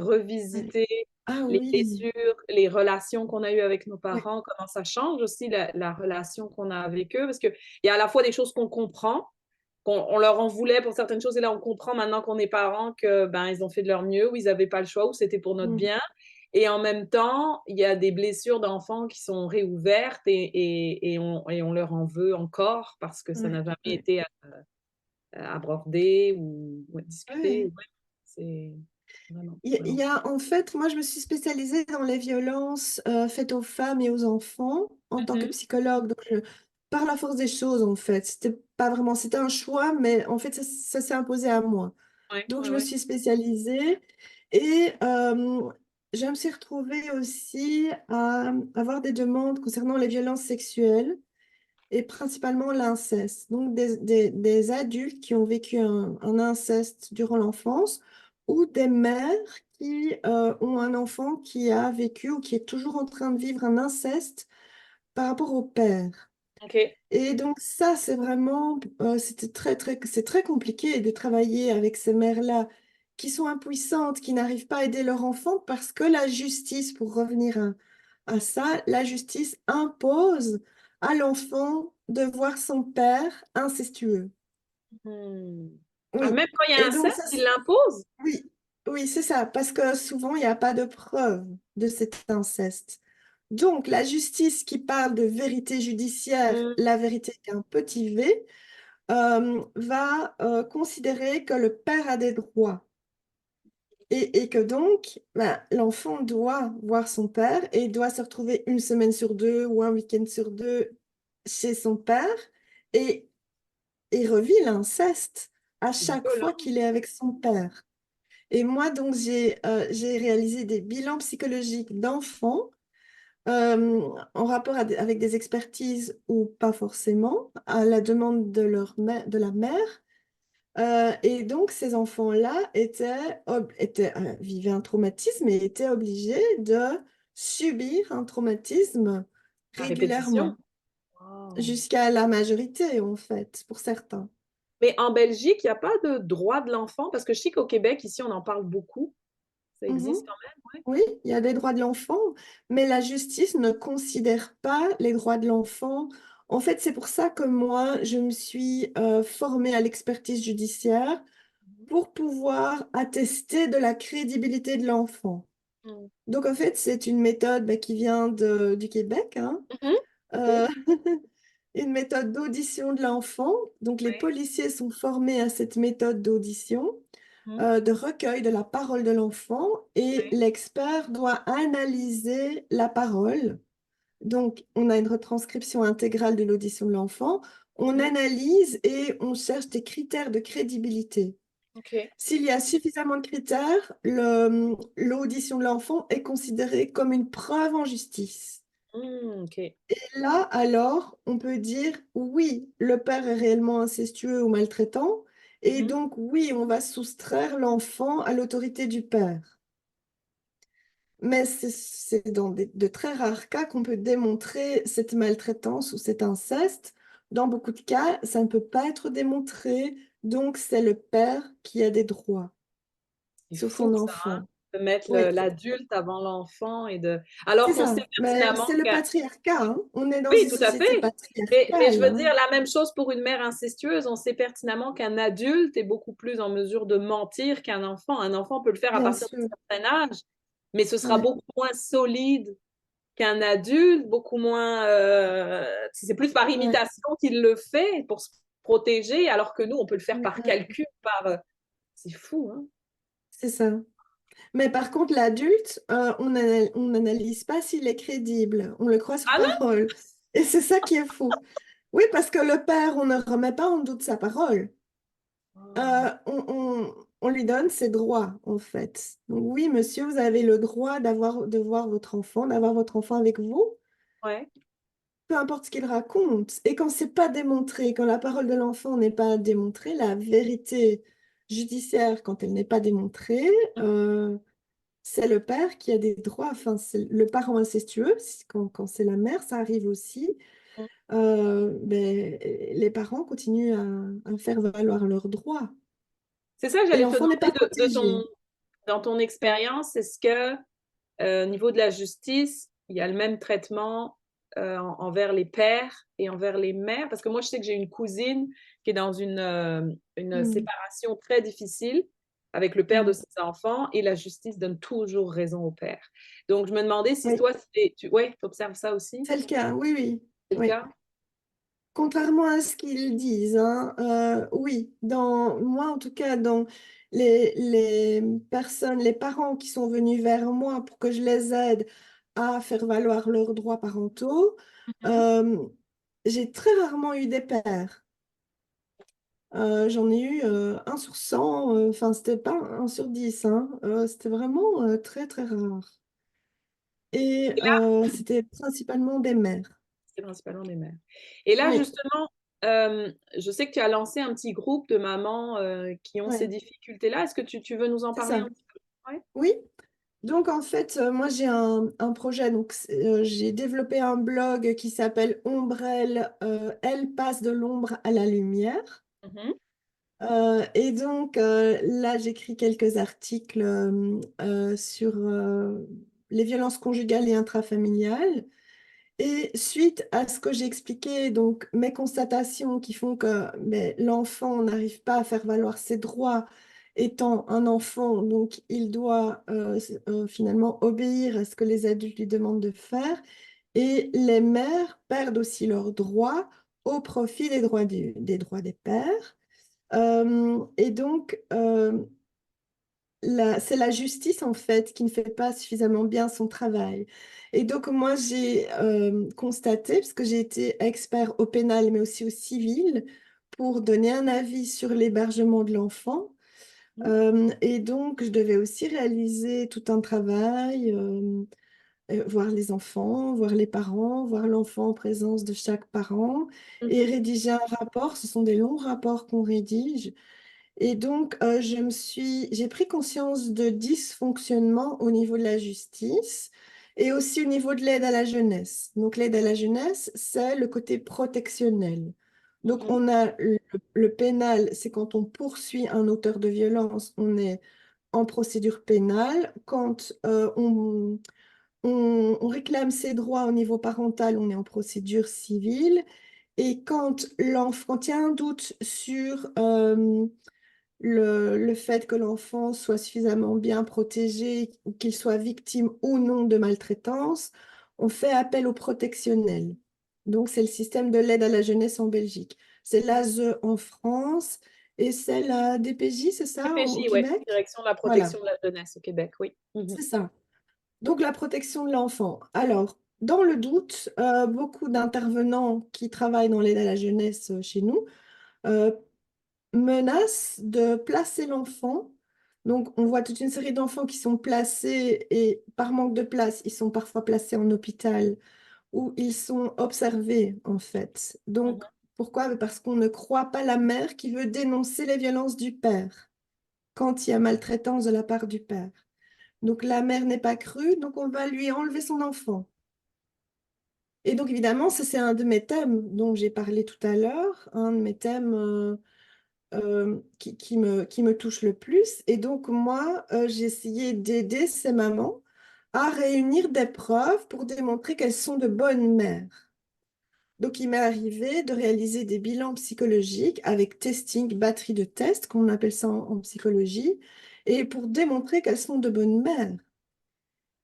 B: Ouais.
A: revisiter
B: Ah
A: les
B: oui,
A: blessures, les relations qu'on a eues avec nos
B: ouais.
A: parents, comment ça change aussi la relation qu'on a avec eux, parce qu'il y a à la fois des choses qu'on comprend, qu'on on leur en voulait pour certaines choses, et là, on comprend maintenant qu'on est parents que ben, ils ont fait de leur mieux, ou ils n'avaient pas le choix, ou c'était pour notre
B: Mm.
A: bien. Et en même temps, il y a des blessures d'enfants qui sont réouvertes et on leur en veut encore parce que ça
B: Ouais,
A: n'a jamais
B: ouais.
A: été abordé ou discuté.
B: Ouais.
A: Ouais, c'est vraiment,
B: Il
A: vraiment.
B: y a, en fait, moi, je me suis spécialisée dans les violences faites aux femmes et aux enfants en tant que
A: Mhm.
B: psychologue. Donc, par la force des choses, en fait. C'était pas vraiment, c'était un choix, mais en fait, ça s'est imposé à moi.
A: Ouais,
B: Donc,
A: ouais,
B: je me
A: ouais.
B: suis spécialisée et je me suis retrouvée aussi à avoir des demandes concernant les violences sexuelles et principalement l'inceste. Donc, des adultes qui ont vécu un inceste durant l'enfance ou des mères qui ont un enfant qui a vécu ou qui est toujours en train de vivre un inceste par rapport au père.
A: OK.
B: Et donc ça, c'est vraiment, c'est très compliqué de travailler avec ces mères-là qui sont impuissantes, qui n'arrivent pas à aider leur enfant parce que la justice, pour revenir à ça, la justice impose à l'enfant de voir son père incestueux.
A: Hmm. Ah,
B: Oui.
A: même quand il y a
B: Et
A: un
B: donc
A: inceste, il l'impose?
B: oui, oui, c'est ça, parce que souvent, il n'y a pas de preuve de cet inceste. Donc, la justice qui parle de vérité judiciaire,
A: Hmm.
B: la vérité avec un petit v, va considérer que le père a des droits et que donc ben, l'enfant doit voir son père et doit se retrouver une semaine sur deux ou un week-end sur deux chez son père et, et revit l'inceste à
A: C'est
B: chaque fois
A: violent.
B: qu'il est avec son père. Et moi, donc, j'ai réalisé des bilans psychologiques d'enfants en rapport avec des expertises ou pas forcément, à la demande de de la mère. Et donc, ces enfants-là vivaient un traumatisme et étaient obligés de subir un traumatisme
A: À répétition.
B: régulièrement,
A: Wow.
B: jusqu'à la majorité, en fait, pour certains.
A: Mais en Belgique, il n'y a pas de droit de l'enfant, parce que je sais qu'au Québec, ici, on en parle beaucoup. Ça
B: Mhm.
A: existe quand même,
B: Oui, il y a des droits de l'enfant, mais la justice ne considère pas les droits de l'enfant. En fait, c'est pour ça que moi, je me suis formée à l'expertise judiciaire
A: ouais.
B: pour pouvoir attester de la crédibilité de l'enfant.
A: Mhm.
B: Donc, en fait, c'est une méthode qui vient du Québec, hein.
A: Mhm. OK.
B: Euh, une méthode d'audition de l'enfant. Donc, les
A: Ouais.
B: policiers sont formés à cette méthode d'audition,
A: Mhm.
B: de recueil de la parole de l'enfant, et
A: Ouais.
B: l'expert doit analyser la parole. Donc, on a une retranscription intégrale de l'audition de l'enfant. On
A: Mhm.
B: analyse et on cherche des critères de crédibilité.
A: OK.
B: S'il y a suffisamment de critères, l'audition de l'enfant est considérée comme une preuve en justice.
A: OK.
B: Là, alors, on peut dire oui, le père est réellement incestueux ou maltraitant, et
A: Mhm.
B: donc oui, on va soustraire l'enfant à l'autorité du père. Mais c'est dans de très rares cas qu'on peut démontrer cette maltraitance ou cet inceste. Dans beaucoup de cas, ça ne peut pas être démontré, donc c'est le père qui a des droits
A: C'est
B: sur
A: fou
B: son
A: ça, hein,
B: enfant.
A: de mettre
B: Oui,
A: l'adulte avant l'enfant et de... Alors
B: c'est
A: qu'on sait
B: ça. Mais
A: pertinemment
B: c'est le
A: qu'un...
B: patriarcat, hein. On est dans
A: Oui,
B: une
A: tout à
B: société
A: fait. Mais je
B: patriarcale,
A: veux
B: hein.
A: dire la même chose pour une mère incestueuse. On sait pertinemment qu'un adulte est beaucoup plus en mesure de mentir qu'un enfant. Un enfant peut le faire à
B: Bien
A: partir d'un
B: sûr.
A: certain âge, mais ce sera
B: Ouais,
A: beaucoup moins solide qu'un adulte, beaucoup moins... c'est plus par
B: ouais,
A: imitation qu'il le fait pour se protéger, alors que nous, on peut le faire
B: ouais,
A: par
B: ouais.
A: calcul, par... C'est fou, hein?
B: C'est ça. Mais par contre, l'adulte, on n'analyse pas s'il est crédible. On le croit sur
A: Ah
B: parole. Et c'est ça qui est fou. Oui, parce que le père, on ne remet pas en doute sa parole.
A: non?
B: On lui donne ses droits, en fait. Donc, oui, monsieur, vous avez le droit de voir votre enfant, d'avoir votre enfant avec vous,
A: Ouais.
B: peu importe ce qu'il raconte. Et quand c'est pas démontré, quand la parole de l'enfant n'est pas démontrée, la vérité judiciaire, quand elle n'est pas démontrée, c'est le père qui a des droits. Enfin, c'est le parent incestueux, quand c'est la mère, ça arrive aussi. Ben, les parents continuent à faire valoir leurs droits.
A: C'est ça que
B: Et
A: j'allais te
B: l'enfant n'est pas
A: demander
B: protégé.
A: dans ton expérience, est-ce que au niveau de la justice, il y a le même traitement envers les pères et envers les mères? Parce que moi, je sais que j'ai une cousine qui est dans une
B: Hmm,
A: séparation très difficile avec le père de
B: hmm.
A: ses enfants et la justice donne toujours raison au père. Donc, je me demandais si
B: Oui,
A: toi, tu ouais, observes ça aussi,
B: c'est le cas. Oui, oui,
A: c'est le
B: oui.
A: cas?
B: contrairement à ce qu'ils disent, hein, oui, moi en tout cas, dans les personnes, les parents qui sont venus vers moi pour que je les aide à faire valoir leurs droits parentaux,
A: Mhm.
B: euh, j'ai très rarement eu des pères. J'en ai eu 1 sur 100, enfin c'était pas 1 sur 10, hein, c'était vraiment très très rare. Et
A: Et là,
B: c'était principalement des mères.
A: c'est principalement des mères. Et là,
B: Oui,
A: justement, je sais que tu as lancé un petit groupe de mamans qui ont ces
B: ouais,
A: difficultés-là. Est-ce que tu veux nous en
B: c'est
A: parler
B: ça.
A: un petit peu? Ouais.
B: Oui. Donc en fait, moi j'ai un projet, donc j'ai développé un blog qui s'appelle Ombrelle, elle passe de l'ombre à la lumière.
A: Mhm.
B: Et donc là j'écris quelques articles sur les violences conjugales et intrafamiliales. Et suite à ce que j'ai expliqué, donc mes constatations qui font que ben, l'enfant n'arrive pas à faire valoir ses droits étant un enfant, donc il doit finalement obéir à ce que les adultes lui demandent de faire. Et les mères perdent aussi leurs droits au profit des droits des pères. Et donc, c'est la justice en fait qui ne fait pas suffisamment bien son travail. Et donc moi j'ai constaté, parce que j'ai été expert au pénal mais aussi au civil, pour donner un avis sur l'hébergement de l'enfant. Et donc je devais aussi réaliser tout un travail, voir les enfants, voir les parents, voir l'enfant en présence de chaque parent et
A: Mhm.
B: rédiger un rapport. Ce sont des longs rapports qu'on rédige. Et donc, j'ai pris conscience de dysfonctionnements au niveau de la justice et aussi au niveau de l'aide à la jeunesse. Donc, l'aide à la jeunesse, c'est le côté protectionnel. Donc,
A: Mhm.
B: on a le pénal, c'est quand on poursuit un auteur de violence, on est en procédure pénale. Quand on réclame ses droits au niveau parental, on est en procédure civile. Et quand il y a un doute sur le fait que l'enfant soit suffisamment bien protégé, qu'il soit victime ou non de maltraitance, on fait appel au protectionnel. Donc, c'est le système de l'aide à la jeunesse en Belgique. C'est l'ASE en France et c'est la DPJ, c'est ça, au
A: DPJ, ouais,
B: Québec?
A: Direction de la
B: Voilà,
A: protection de la jeunesse au Québec, oui. Mhm.
B: c'est ça. Donc, la protection de l'enfant. Alors, dans le doute, beaucoup d'intervenants qui travaillent dans l'aide à la jeunesse chez nous euh, menace de placer l'enfant. Donc, on voit toute une série d'enfants qui sont placés et par manque de place, ils sont parfois placés en hôpital où ils sont observés, en fait. Donc,
A: Mhm.
B: pourquoi? Parce qu'on ne croit pas la mère qui veut dénoncer les violences du père quand il y a maltraitance de la part du père. Donc, la mère n'est pas crue, donc on va lui enlever son enfant. Et donc, évidemment, ça, c'est un de mes thèmes dont j'ai parlé tout à l'heure, un de mes thèmes qui me touche le plus. Et donc, moi, j'ai essayé d'aider ces mamans à réunir des preuves pour démontrer qu'elles sont de bonnes mères. Donc, il m'est arrivé de réaliser des bilans psychologiques avec testing, batterie de tests, qu'on appelle ça en psychologie, et pour démontrer qu'elles sont de bonnes mères.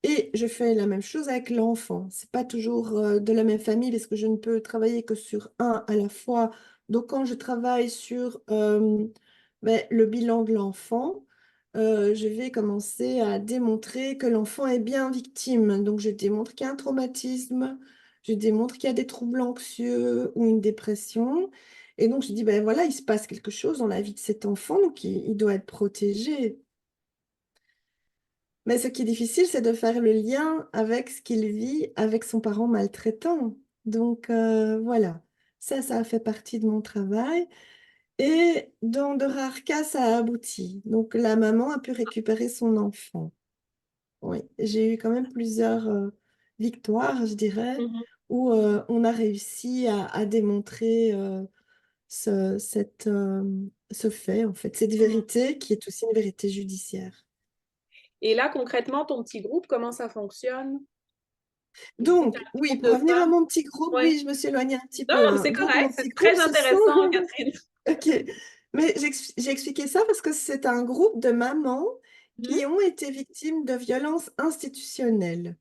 B: Et je fais la même chose avec l'enfant. C'est pas toujours de la même famille parce que je ne peux travailler que sur un à la fois. Donc, quand je travaille sur le bilan de l'enfant, je vais commencer à démontrer que l'enfant est bien victime. Donc, je démontre qu'il y a un traumatisme, je démontre qu'il y a des troubles anxieux ou une dépression. Et donc, je dis, ben voilà, il se passe quelque chose dans la vie de cet enfant, donc il doit être protégé. Mais ce qui est difficile, c'est de faire le lien avec ce qu'il vit avec son parent maltraitant. Donc voilà, ça a fait partie de mon travail. Et dans de rares cas, ça a abouti. Donc la maman a pu récupérer son enfant. Oui, j'ai eu quand même plusieurs victoires, je dirais,
A: Mhm.
B: où on a réussi à démontrer ce fait, en fait, cette
A: Mhm.
B: vérité qui est aussi une vérité judiciaire.
A: Et là, concrètement, ton petit groupe, comment ça fonctionne? Tu disais que tu as
B: Donc,
A: un
B: oui,
A: groupe
B: pour
A: de
B: revenir à
A: femmes.
B: mon petit groupe,
A: Oui.
B: oui, je me suis éloignée un petit
A: Non,
B: peu,
A: mais
B: hein.
A: c'est
B: Donc, mon
A: correct,
B: petit
A: c'est
B: groupe,
A: très
B: ce sont...
A: intéressant, Catherine.
B: Ok, mais j'ai expliqué ça parce que c'est un groupe de mamans
A: Mhm.
B: qui ont été victimes de violences institutionnelles.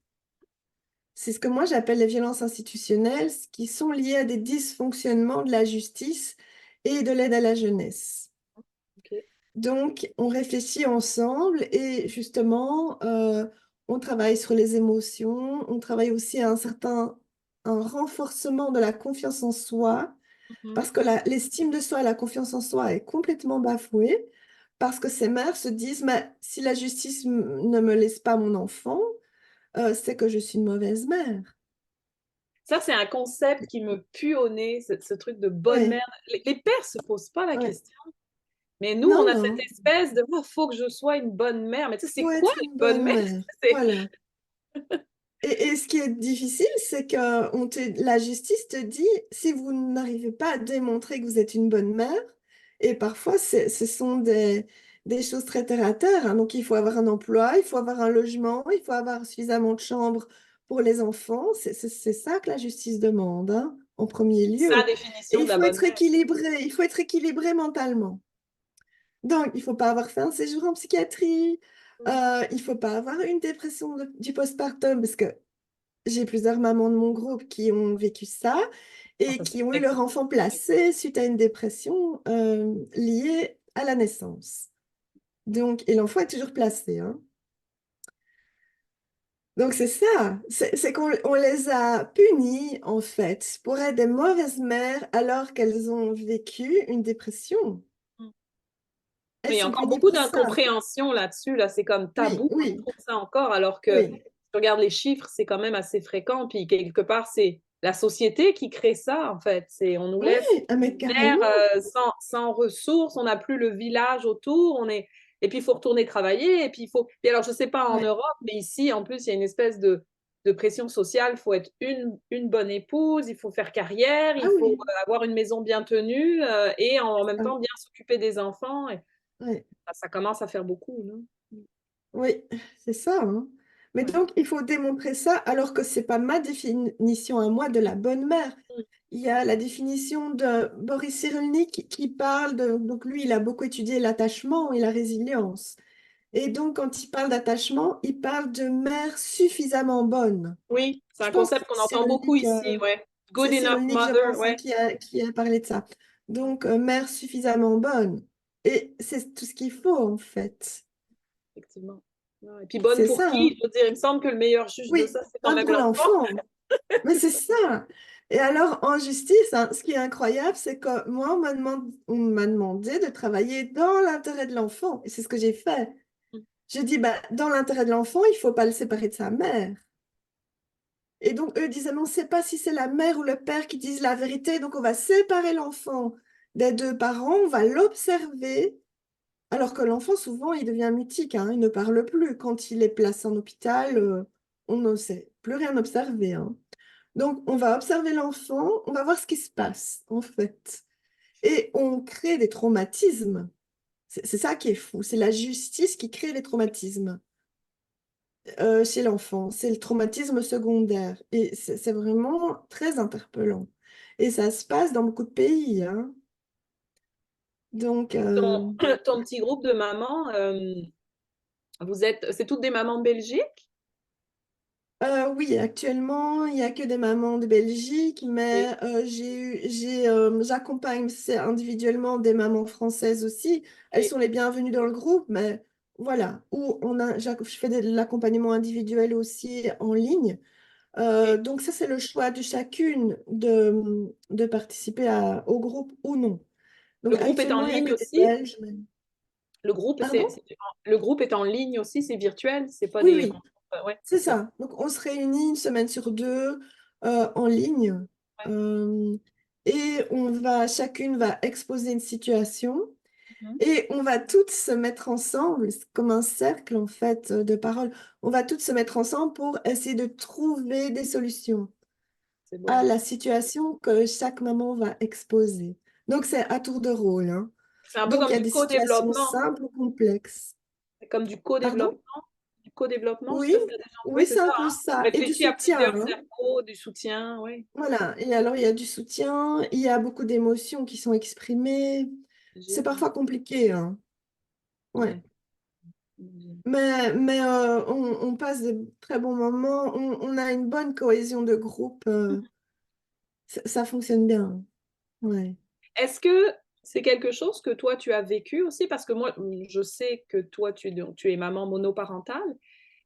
B: C'est ce que moi j'appelle les violences institutionnelles, qui sont liées à des dysfonctionnements de la justice et de l'aide à la jeunesse.
A: Ok.
B: Donc, on réfléchit ensemble et justement, on travaille sur les émotions, on travaille aussi à un renforcement de la confiance en soi,
A: Mhm.
B: parce que l'estime de soi, la confiance en soi est complètement bafouée, parce que ces mères se disent, mais si la justice ne me laisse pas mon enfant, c'est que je suis une mauvaise mère.
A: Ça, c'est un concept qui me pue au nez, ce truc de bonne
B: Oui,
A: mère. Les pères se posent pas la
B: oui.
A: question. Mais nous, on
B: Non,
A: a
B: non,
A: cette espèce de, oh, faut que je sois une bonne mère. Mais tu sais, c'est
B: faut
A: quoi
B: être une
A: une bonne
B: bonne
A: mère?
B: mère.
A: C'est-
B: Voilà. Et ce qui est difficile, c'est que la justice te dit, si vous n'arrivez pas à démontrer que vous êtes une bonne mère, et parfois ce sont des choses très terre à terre, hein. Donc il faut avoir un emploi, il faut avoir un logement, il faut avoir suffisamment de chambres pour les enfants. C'est ça que la justice demande, hein, en premier
A: sa
B: lieu. Et
A: définition de la bonne mère.
B: il faut être équilibré mentalement. Donc, il ne faut pas avoir fait un séjour en psychiatrie, il ne faut pas avoir une dépression du postpartum, parce que j'ai plusieurs mamans de mon groupe qui ont vécu ça
A: Ah,
B: et
A: ça, c'est
B: qui ont eu leur
A: excellent.
B: enfant placé suite à une dépression liée à la naissance. Donc, et l'enfant est toujours placé, hein. Donc, c'est ça, c'est qu'on les a punis, en fait, pour être des mauvaises mères alors qu'elles ont vécu une dépression. Elles
A: Mais il y a
B: sont
A: encore
B: punies
A: beaucoup
B: pour ça.
A: d'incompréhension là-dessus. Là, c'est comme
B: Oui,
A: tabou, on
B: oui,
A: trouve ça encore, alors que
B: oui.
A: si tu regardes les chiffres, c'est quand même assez fréquent. Puis quelque part, c'est la société qui crée ça, en fait. On nous
B: Oui,
A: laisse
B: ah, mais
A: mère,
B: carrément.
A: sans ressources, on n'a plus le village autour, et puis il faut retourner travailler, et puis il faut. Puis alors, je ne sais pas en
B: Ouais.
A: Europe, mais ici, en plus, il y a une espèce de pression sociale. Il faut être une bonne épouse, il faut faire carrière,
B: Ah
A: il faut
B: oui,
A: avoir une maison bien tenue, et en même
B: ah,
A: temps bien s'occuper des enfants.
B: ouais.
A: Ça commence à faire beaucoup, non?
B: Oui, c'est ça, hein. Mais
A: Ouais.
B: donc, il faut démontrer ça alors que c'est pas ma définition à moi de la bonne mère.
A: Mm.
B: Il y a la définition de Boris Cyrulnik qui parle de... Donc lui, il a beaucoup étudié l'attachement et la résilience. Et donc, quand il parle d'attachement, il parle de mère suffisamment bonne.
A: Oui, c'est
B: Je
A: un
B: pense que
A: concept qu'on entend beaucoup ici, ouais.
B: C'est
A: Good enough
B: Cyrulnik, je
A: mother,
B: pense, hein,
A: ouais.
B: qui a parlé de ça. Donc, mère suffisamment bonne. Et c'est tout ce qu'il faut, en fait.
A: Effectivement. Ouais. Et puis bonne
B: C'est
A: pour
B: ça, hein.
A: qui? Je veux dire, il me semble que le meilleur juge de
B: Oui,
A: ça, c'est quand
B: bonne
A: même
B: pour
A: l'enfant.
B: l'enfant. Mais c'est ça. Et alors, en justice, hein, ce qui est incroyable, c'est que moi, on m'a demandé de travailler dans l'intérêt de l'enfant. Et c'est ce que j'ai fait. J'ai dit, bah, dans l'intérêt de l'enfant, il ne faut pas le séparer de sa mère. Et donc, eux disaient, mais on ne sait pas si c'est la mère ou le père qui disent la vérité. Donc, on va séparer l'enfant des deux parents, on va l'observer. Alors que l'enfant, souvent, il devient mutique, hein, il ne parle plus. Quand il est placé en hôpital, on ne sait plus rien observer, hein. Donc, on va observer l'enfant, on va voir ce qui se passe, en fait. Et on crée des traumatismes. C'est ça qui est fou. C'est la justice qui crée les traumatismes chez l'enfant. C'est le traumatisme secondaire. Et c'est vraiment très interpellant. Et ça se passe dans beaucoup de pays, hein. Donc,
A: Ton petit groupe de mamans, c'est toutes des mamans de Belgique?
B: oui, actuellement, il n'y a que des mamans de Belgique,
A: Et,
B: mais j'accompagne individuellement des mamans françaises aussi. Elles
A: et,
B: sont les bienvenues dans le groupe, mais voilà, je fais de l'accompagnement individuel aussi en ligne.
A: et
B: Donc ça, c'est le choix de chacune de participer au groupe ou non.
A: le
B: Donc
A: groupe est en
B: actuellement, il n'y a
A: ligne
B: que des
A: aussi?
B: Belges.
A: Le groupe,
B: Pardon?
A: le groupe est en ligne aussi, c'est virtuel, c'est pas
B: Oui,
A: des
B: oui.
A: rencontres. Ouais,
B: C'est
A: ok.
B: ça. Donc, on se réunit une semaine sur deux en ligne
A: Ouais.
B: euh, et chacune va exposer une situation
A: Mhm.
B: et on va toutes se mettre ensemble, c'est comme un cercle en fait de paroles. On va toutes se mettre ensemble pour essayer de trouver des solutions
A: C'est
B: à
A: beau.
B: la situation que chaque maman va exposer. Donc, c'est à tour de rôle, hein.
A: C'est un peu
B: Donc, il
A: comme
B: y a
A: du
B: des situations
A: co-développement.
B: simples ou complexes.
A: C'est comme du
B: Pardon?
A: co-développement. Du co-développement, je sais
B: Oui,
A: pas si tu as déjà. Oui,
B: oui,
A: c'est
B: c'est
A: ça,
B: un peu
A: hein? On
B: ça. Et du
A: réfléchit à
B: soutien,
A: plusieurs
B: hein.
A: cerveaux, du soutien, oui.
B: Voilà, et alors il y a du soutien, il y a beaucoup d'émotions qui sont exprimées. C'est
A: J'imagine.
B: parfois compliqué, hein. Ouais.
A: Ouais.
B: On passe de très bons moments, on a une bonne cohésion de groupe, ça fonctionne bien. Ouais.
A: Est-ce que c'est quelque chose que toi, tu as vécu aussi? Parce que moi, je sais que toi, tu es maman monoparentale.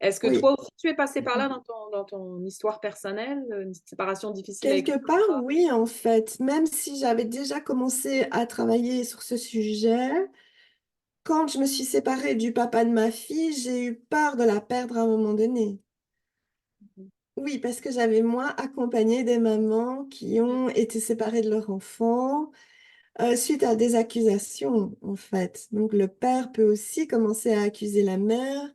A: Est-ce que
B: Oui,
A: toi aussi, tu es passé par là dans ton histoire personnelle, une séparation difficile avec
B: quelque
A: les
B: part,
A: enfants?
B: oui, en fait, même si j'avais déjà commencé à travailler sur ce sujet, quand je me suis séparée du papa de ma fille, j'ai eu peur de la perdre à un moment donné. Oui, parce que j'avais moi accompagné des mamans qui ont été séparées de leur enfant suite à des accusations, en fait. Donc le père peut aussi commencer à accuser la mère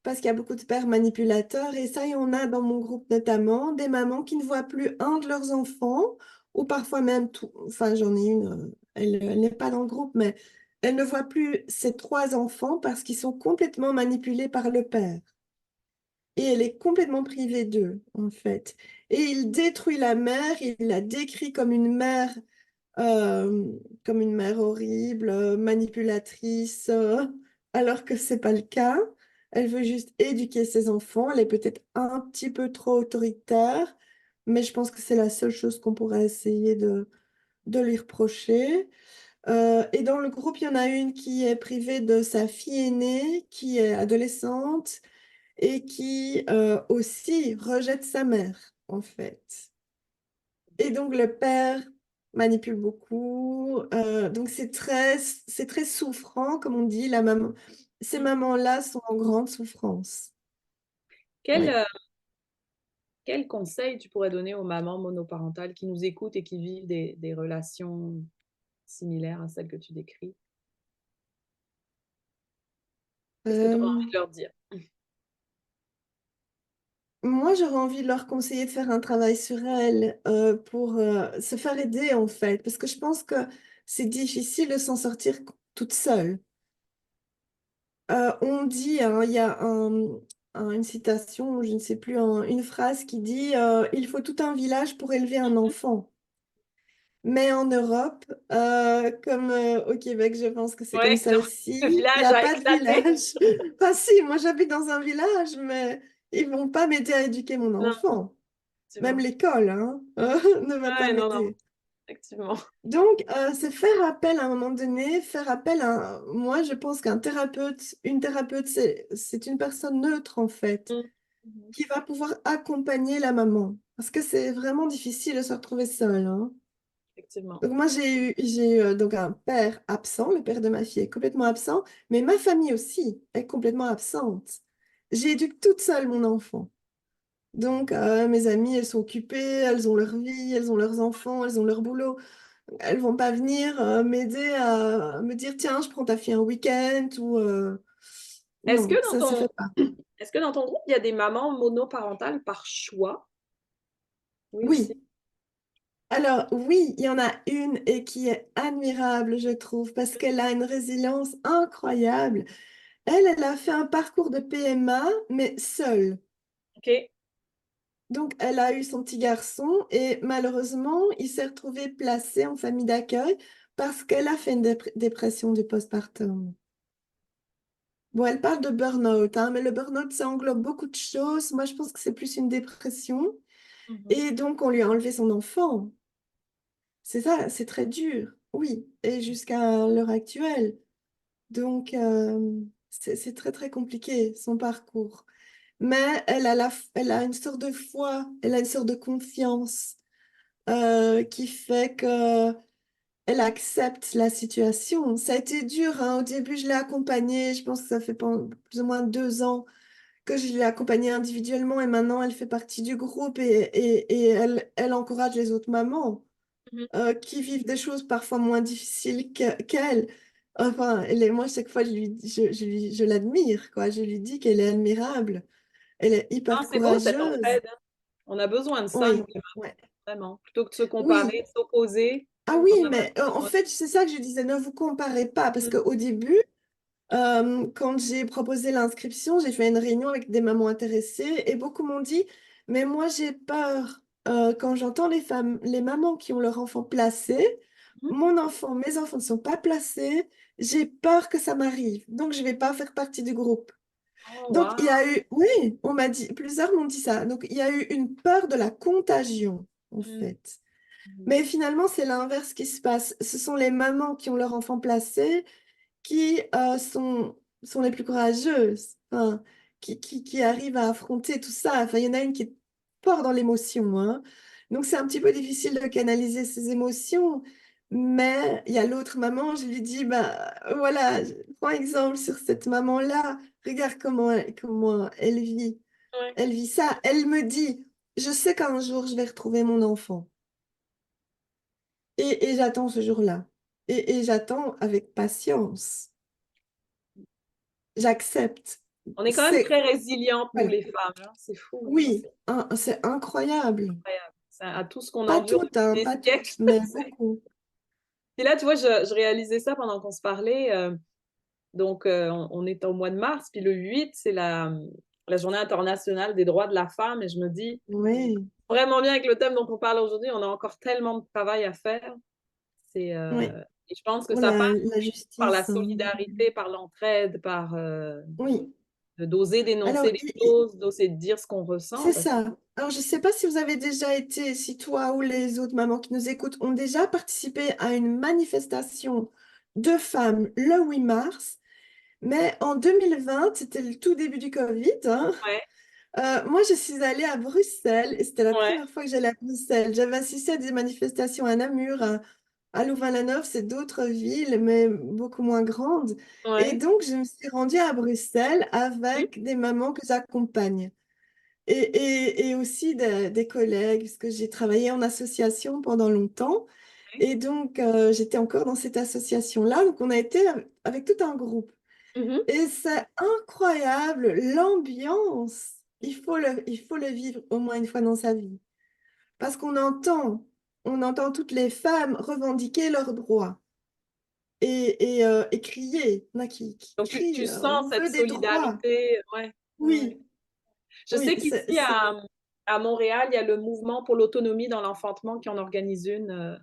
B: parce qu'il y a beaucoup de pères manipulateurs et ça, il y en a dans mon groupe notamment, des mamans qui ne voient plus un de leurs enfants ou parfois même tout. Enfin, j'en ai une, elle n'est pas dans le groupe, mais elle ne voit plus ses trois enfants parce qu'ils sont complètement manipulés par le père. Et elle est complètement privée d'eux, en fait. Et il détruit la mère, il la décrit euh, comme une mère horrible, manipulatrice, alors que c'est pas le cas. Elle veut juste éduquer ses enfants. Elle est peut-être un petit peu trop autoritaire, mais je pense que c'est la seule chose qu'on pourrait essayer de lui reprocher. Et dans le groupe, il y en a une qui est privée de sa fille aînée, qui est adolescente et qui aussi rejette sa mère, en fait. Et donc le père manipule beaucoup. Donc c'est très souffrant, comme on dit. La maman, ces
A: Mm.
B: mamans-là sont en grande souffrance.
A: Quel,
B: Oui.
A: euh, quel conseil tu pourrais donner aux mamans monoparentales qui nous écoutent et qui vivent des relations similaires à celles que tu décris? Qu'est-ce que tu aurais
B: Euh,
A: envie de leur dire?
B: Moi, j'aurais envie de leur conseiller de faire un travail sur elles pour se faire aider, en fait, parce que je pense que c'est difficile de s'en sortir toute seule. On dit, hein, il y a une citation, je ne sais plus, une phrase qui dit il faut tout un village pour élever un enfant. Mais en Europe, comme au Québec, je pense que c'est comme
A: Ouais,
B: ça
A: non, le
B: aussi, il n'y
A: village
B: a
A: a
B: pas de
A: éclaté.
B: village. Enfin, si, moi j'habite dans un village, mais ils vont pas m'aider à éduquer mon
A: Non,
B: enfant. Même
A: effectivement.
B: l'école, hein, ne va pas
A: Ouais, non, non,
B: m'aider.
A: effectivement.
B: Donc, c'est faire appel à un moment donné, faire appel à... Moi, je pense qu'un thérapeute, une thérapeute, c'est une personne neutre, en fait,
A: Mm. Mhm.
B: qui va pouvoir accompagner la maman. Parce que c'est vraiment difficile de se retrouver seule, hein.
A: Effectivement.
B: Donc, moi, j'ai eu donc un père absent, le père de ma fille est complètement absent, mais ma famille aussi est complètement absente. J'éduque toute seule mon enfant. Donc, mes amies, elles sont occupées, elles ont leur vie, elles ont leurs enfants, elles ont leur boulot. Elles vont pas venir m'aider à me dire, tiens, je prends ta fille un week-end ou
A: Est-ce que
B: non,
A: dans
B: ça se
A: ton,
B: fait pas.
A: est-ce que dans ton groupe, il y a des mamans monoparentales par choix? Oui, aussi.
B: Oui, alors oui, il y en a une et qui est admirable, je trouve, parce qu'elle a une résilience incroyable. Elle a fait un parcours de PMA, mais seule.
A: OK.
B: Donc, elle a eu son petit garçon et malheureusement, il s'est retrouvé placé en famille d'accueil parce qu'elle a fait une dépression du postpartum. Bon, elle parle de burn-out, hein, mais le burn-out, ça englobe beaucoup de choses. Moi, je pense que c'est plus une dépression.
A: Mhm.
B: Et donc, on lui a enlevé son enfant. C'est ça, c'est très dur. Oui, et jusqu'à l'heure actuelle. Donc, c'est très, très compliqué, son parcours. Mais elle a une sorte de foi, elle a une sorte de confiance qui fait que elle accepte la situation. Ça a été dur, hein. Au début, je l'ai accompagnée. Je pense que ça fait plus ou moins 2 ans que je l'ai accompagnée individuellement et maintenant elle fait partie du groupe et elle encourage les autres mamans
A: Mhm.
B: qui vivent des choses parfois moins difficiles qu'elle. Enfin, moi, chaque fois, je l'admire, quoi. Je lui dis qu'elle est admirable. Elle est
A: Ah,
B: hyper
A: c'est beau cette
B: courageuse.
A: entraide, hein. On a besoin de ça, nous,
B: Oui,
A: les mamans,
B: ouais.
A: vraiment. Plutôt que de se comparer,
B: Oui.
A: de s'opposer,
B: Ah oui,
A: on a
B: mais en
A: besoin.
B: fait, c'est ça que je disais, ne vous comparez pas, parce qu'au début, quand j'ai proposé l'inscription, j'ai fait une réunion avec des mamans intéressées et beaucoup m'ont dit, mais moi j'ai peur quand j'entends les femmes, les mamans qui ont leur enfant placé,
A: Mhm.
B: mon enfant, mes enfants ne sont pas placés, j'ai peur que ça m'arrive, donc je ne vais pas faire partie du groupe.
A: Oh,
B: Donc, il y
A: wow.
B: a eu, oui, on m'a dit, plusieurs m'ont dit ça. Donc, il y a eu une peur de la contagion, en
A: Mhm.
B: fait. Mais finalement, c'est l'inverse qui se passe. Ce sont les mamans qui ont leur enfant placé qui sont les plus courageuses, enfin, qui arrivent à affronter tout ça. Enfin, il y en a une qui est fort dans l'émotion, hein. Donc, c'est un petit peu difficile de canaliser ses émotions. Mais il y a l'autre maman, je lui dis, bah voilà, prends exemple sur cette maman-là, regarde comment elle vit.
A: Ouais.
B: Elle vit ça. Elle me dit, je sais qu'un jour, je vais retrouver mon enfant. Et j'attends ce jour-là. Et j'attends avec patience. J'accepte.
A: On est quand même très
B: C'est,
A: résilientes, nous,
B: voilà.
A: les femmes, hein. C'est fou, hein.
B: Oui, c'est incroyable.
A: Incroyable. À tout ce qu'on
B: Pas
A: endure
B: toutes, hein,
A: depuis des
B: pas
A: siècles.
B: toutes, mais beaucoup.
A: Et là, tu vois, je réalisais ça pendant qu'on se parlait. Donc, on est au mois de mars, puis le 8, c'est la journée internationale des droits de la femme. Et je me dis,
B: Oui,
A: vraiment bien avec le thème dont on parle aujourd'hui, on a encore tellement de travail à faire.
B: oui.
A: Et je pense que
B: Pour
A: ça passe
B: la
A: par la
B: justice, hein.
A: solidarité, par l'entraide,
B: Oui.
A: d'oser
B: Alors,
A: dénoncer les choses, d'oser dire ce qu'on ressent.
B: c'est ça. Alors, je ne sais pas si vous avez déjà été, si toi ou les autres mamans qui nous écoutent ont déjà participé à une manifestation de femmes le 8 mars, mais en 2020, c'était le tout début du Covid, hein.
A: Ouais,
B: Moi, je suis allée à Bruxelles et c'était la
A: ouais,
B: première fois que j'allais à Bruxelles. J'avais assisté à des manifestations à Namur, à Louvain-la-Neuve, c'est d'autres villes, mais beaucoup moins grandes. Et
A: ouais.
B: donc, je me suis rendue à Bruxelles
A: Mhm,
B: avec des mamans que j'accompagne et aussi des collègues, parce que j'ai travaillé en association pendant longtemps. Et donc, j'étais encore dans cette association-là. Donc, on a été avec tout un groupe.
A: mhm,
B: Et c'est incroyable, l'ambiance. Il faut le vivre au moins une fois dans sa vie. Parce on entend toutes les femmes revendiquer leurs droits et crier. Il y en a qui
A: Donc, tu
B: crient,
A: sens
B: on
A: cette
B: veut des droits.
A: solidarité. Ouais, ouais, ouais.
B: Oui,
A: Je
B: oui,
A: sais qu'ici, à Montréal, il y a le mouvement pour l'autonomie dans l'enfantement qui en organise une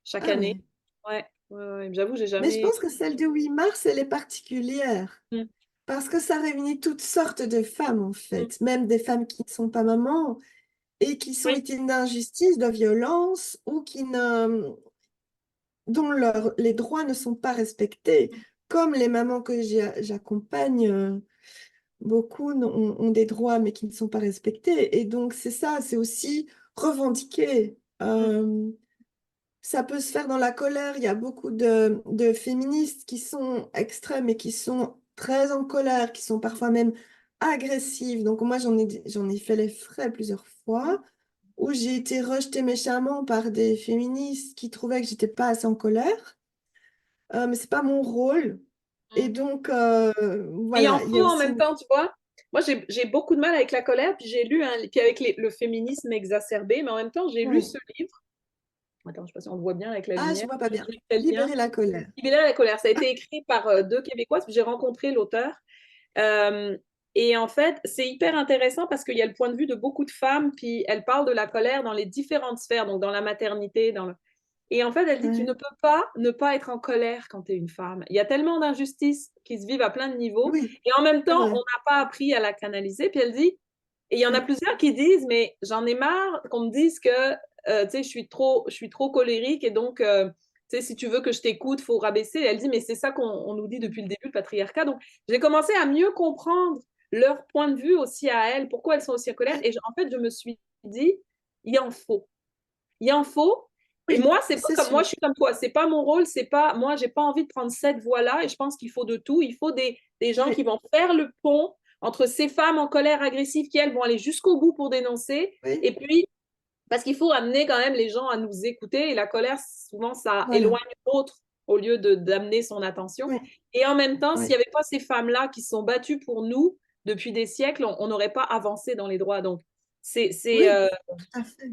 A: chaque
B: ah
A: année.
B: ouais.
A: Ouais, ouais, ouais. J'avoue, j'ai
B: Mais je
A: jamais.
B: pense que celle du 8 mars, elle est particulière.
A: Mm,
B: Parce que ça réunit toutes sortes de femmes, en
A: mm.
B: fait. Même des femmes qui ne sont pas mamans et qui sont
A: Oui.
B: victimes d'injustice, de violence ou dont les droits ne sont pas respectés. Comme les mamans que j'accompagne, beaucoup ont des droits mais qui ne sont pas respectés. Et donc, c'est ça, c'est aussi revendiquer.
A: Mm,
B: Ça peut se faire dans la colère. Il y a beaucoup de féministes qui sont extrêmes et qui sont très en colère, qui sont parfois même agressives. Donc, moi, j'en ai fait les frais plusieurs fois où j'ai été rejetée méchamment par des féministes qui trouvaient que j'étais pas assez en colère. Mais c'est pas mon rôle. Et
A: mm.
B: donc,
A: Mais il en
B: voilà, il y
A: faut
B: a
A: en
B: aussi
A: même
B: une...
A: temps, tu vois. Moi, j'ai beaucoup de mal avec la colère, puis j'ai lu, puis avec le féminisme exacerbé, mais en même temps, j'ai lu
B: Oui.
A: ce livre. Attends, je sais pas si on le voit bien avec la
B: Ah,
A: lumière.
B: je vois pas
A: Je
B: bien.
A: fais le lien.
B: Libérer la colère.
A: Libérer la colère. Ça a été écrit par deux Québécoises, puis j'ai rencontré l'auteur. Euh, et en fait, c'est hyper intéressant parce qu'il y a le point de vue de beaucoup de femmes, puis elle parle de la colère dans les différentes sphères, donc dans la maternité, Et en fait, elle dit, tu ne
B: Ouais.
A: peux pas ne pas être en colère quand tu es une femme. Il y a tellement d'injustices qui se vivent à plein de niveaux,
B: Oui,
A: et en même
B: c'est
A: temps, on
B: vrai.
A: n'a pas appris à la canaliser. Puis elle dit, et il y en a
B: Oui,
A: plusieurs qui disent, mais j'en ai marre qu'on me dise que, tu sais, je suis trop colérique, et donc, tu sais, si tu veux que je t'écoute, faut rabaisser. Elle dit, mais c'est ça qu'on nous dit depuis le début, le patriarcat. Donc, j'ai commencé à mieux comprendre leur point de vue aussi à elles, pourquoi elles sont aussi en colère.
B: oui,
A: Et en fait, je me suis dit, il en faut. Il en faut. Et
B: oui,
A: moi, c'est pas
B: c'est
A: comme moi,
B: sûr.
A: je suis comme toi. C'est pas mon rôle. C'est pas moi. J'ai pas envie de prendre cette voie-là. Et je pense qu'il faut de tout. Il faut des gens qui
B: Oui,
A: vont faire le pont entre ces femmes en colère agressive qui elles vont aller jusqu'au bout pour dénoncer.
B: oui,
A: Et puis parce qu'il faut amener quand même les gens à nous écouter. Et la colère, souvent, ça
B: voilà.
A: éloigne l'autre au lieu de d'amener son attention.
B: Oui,
A: Et en même temps, s'il
B: oui,
A: n'y avait pas ces femmes-là qui se sont battues pour nous depuis des siècles, on n'aurait pas avancé dans les droits. Donc, c'est, c'est,
B: oui,
A: euh,
B: tout à fait.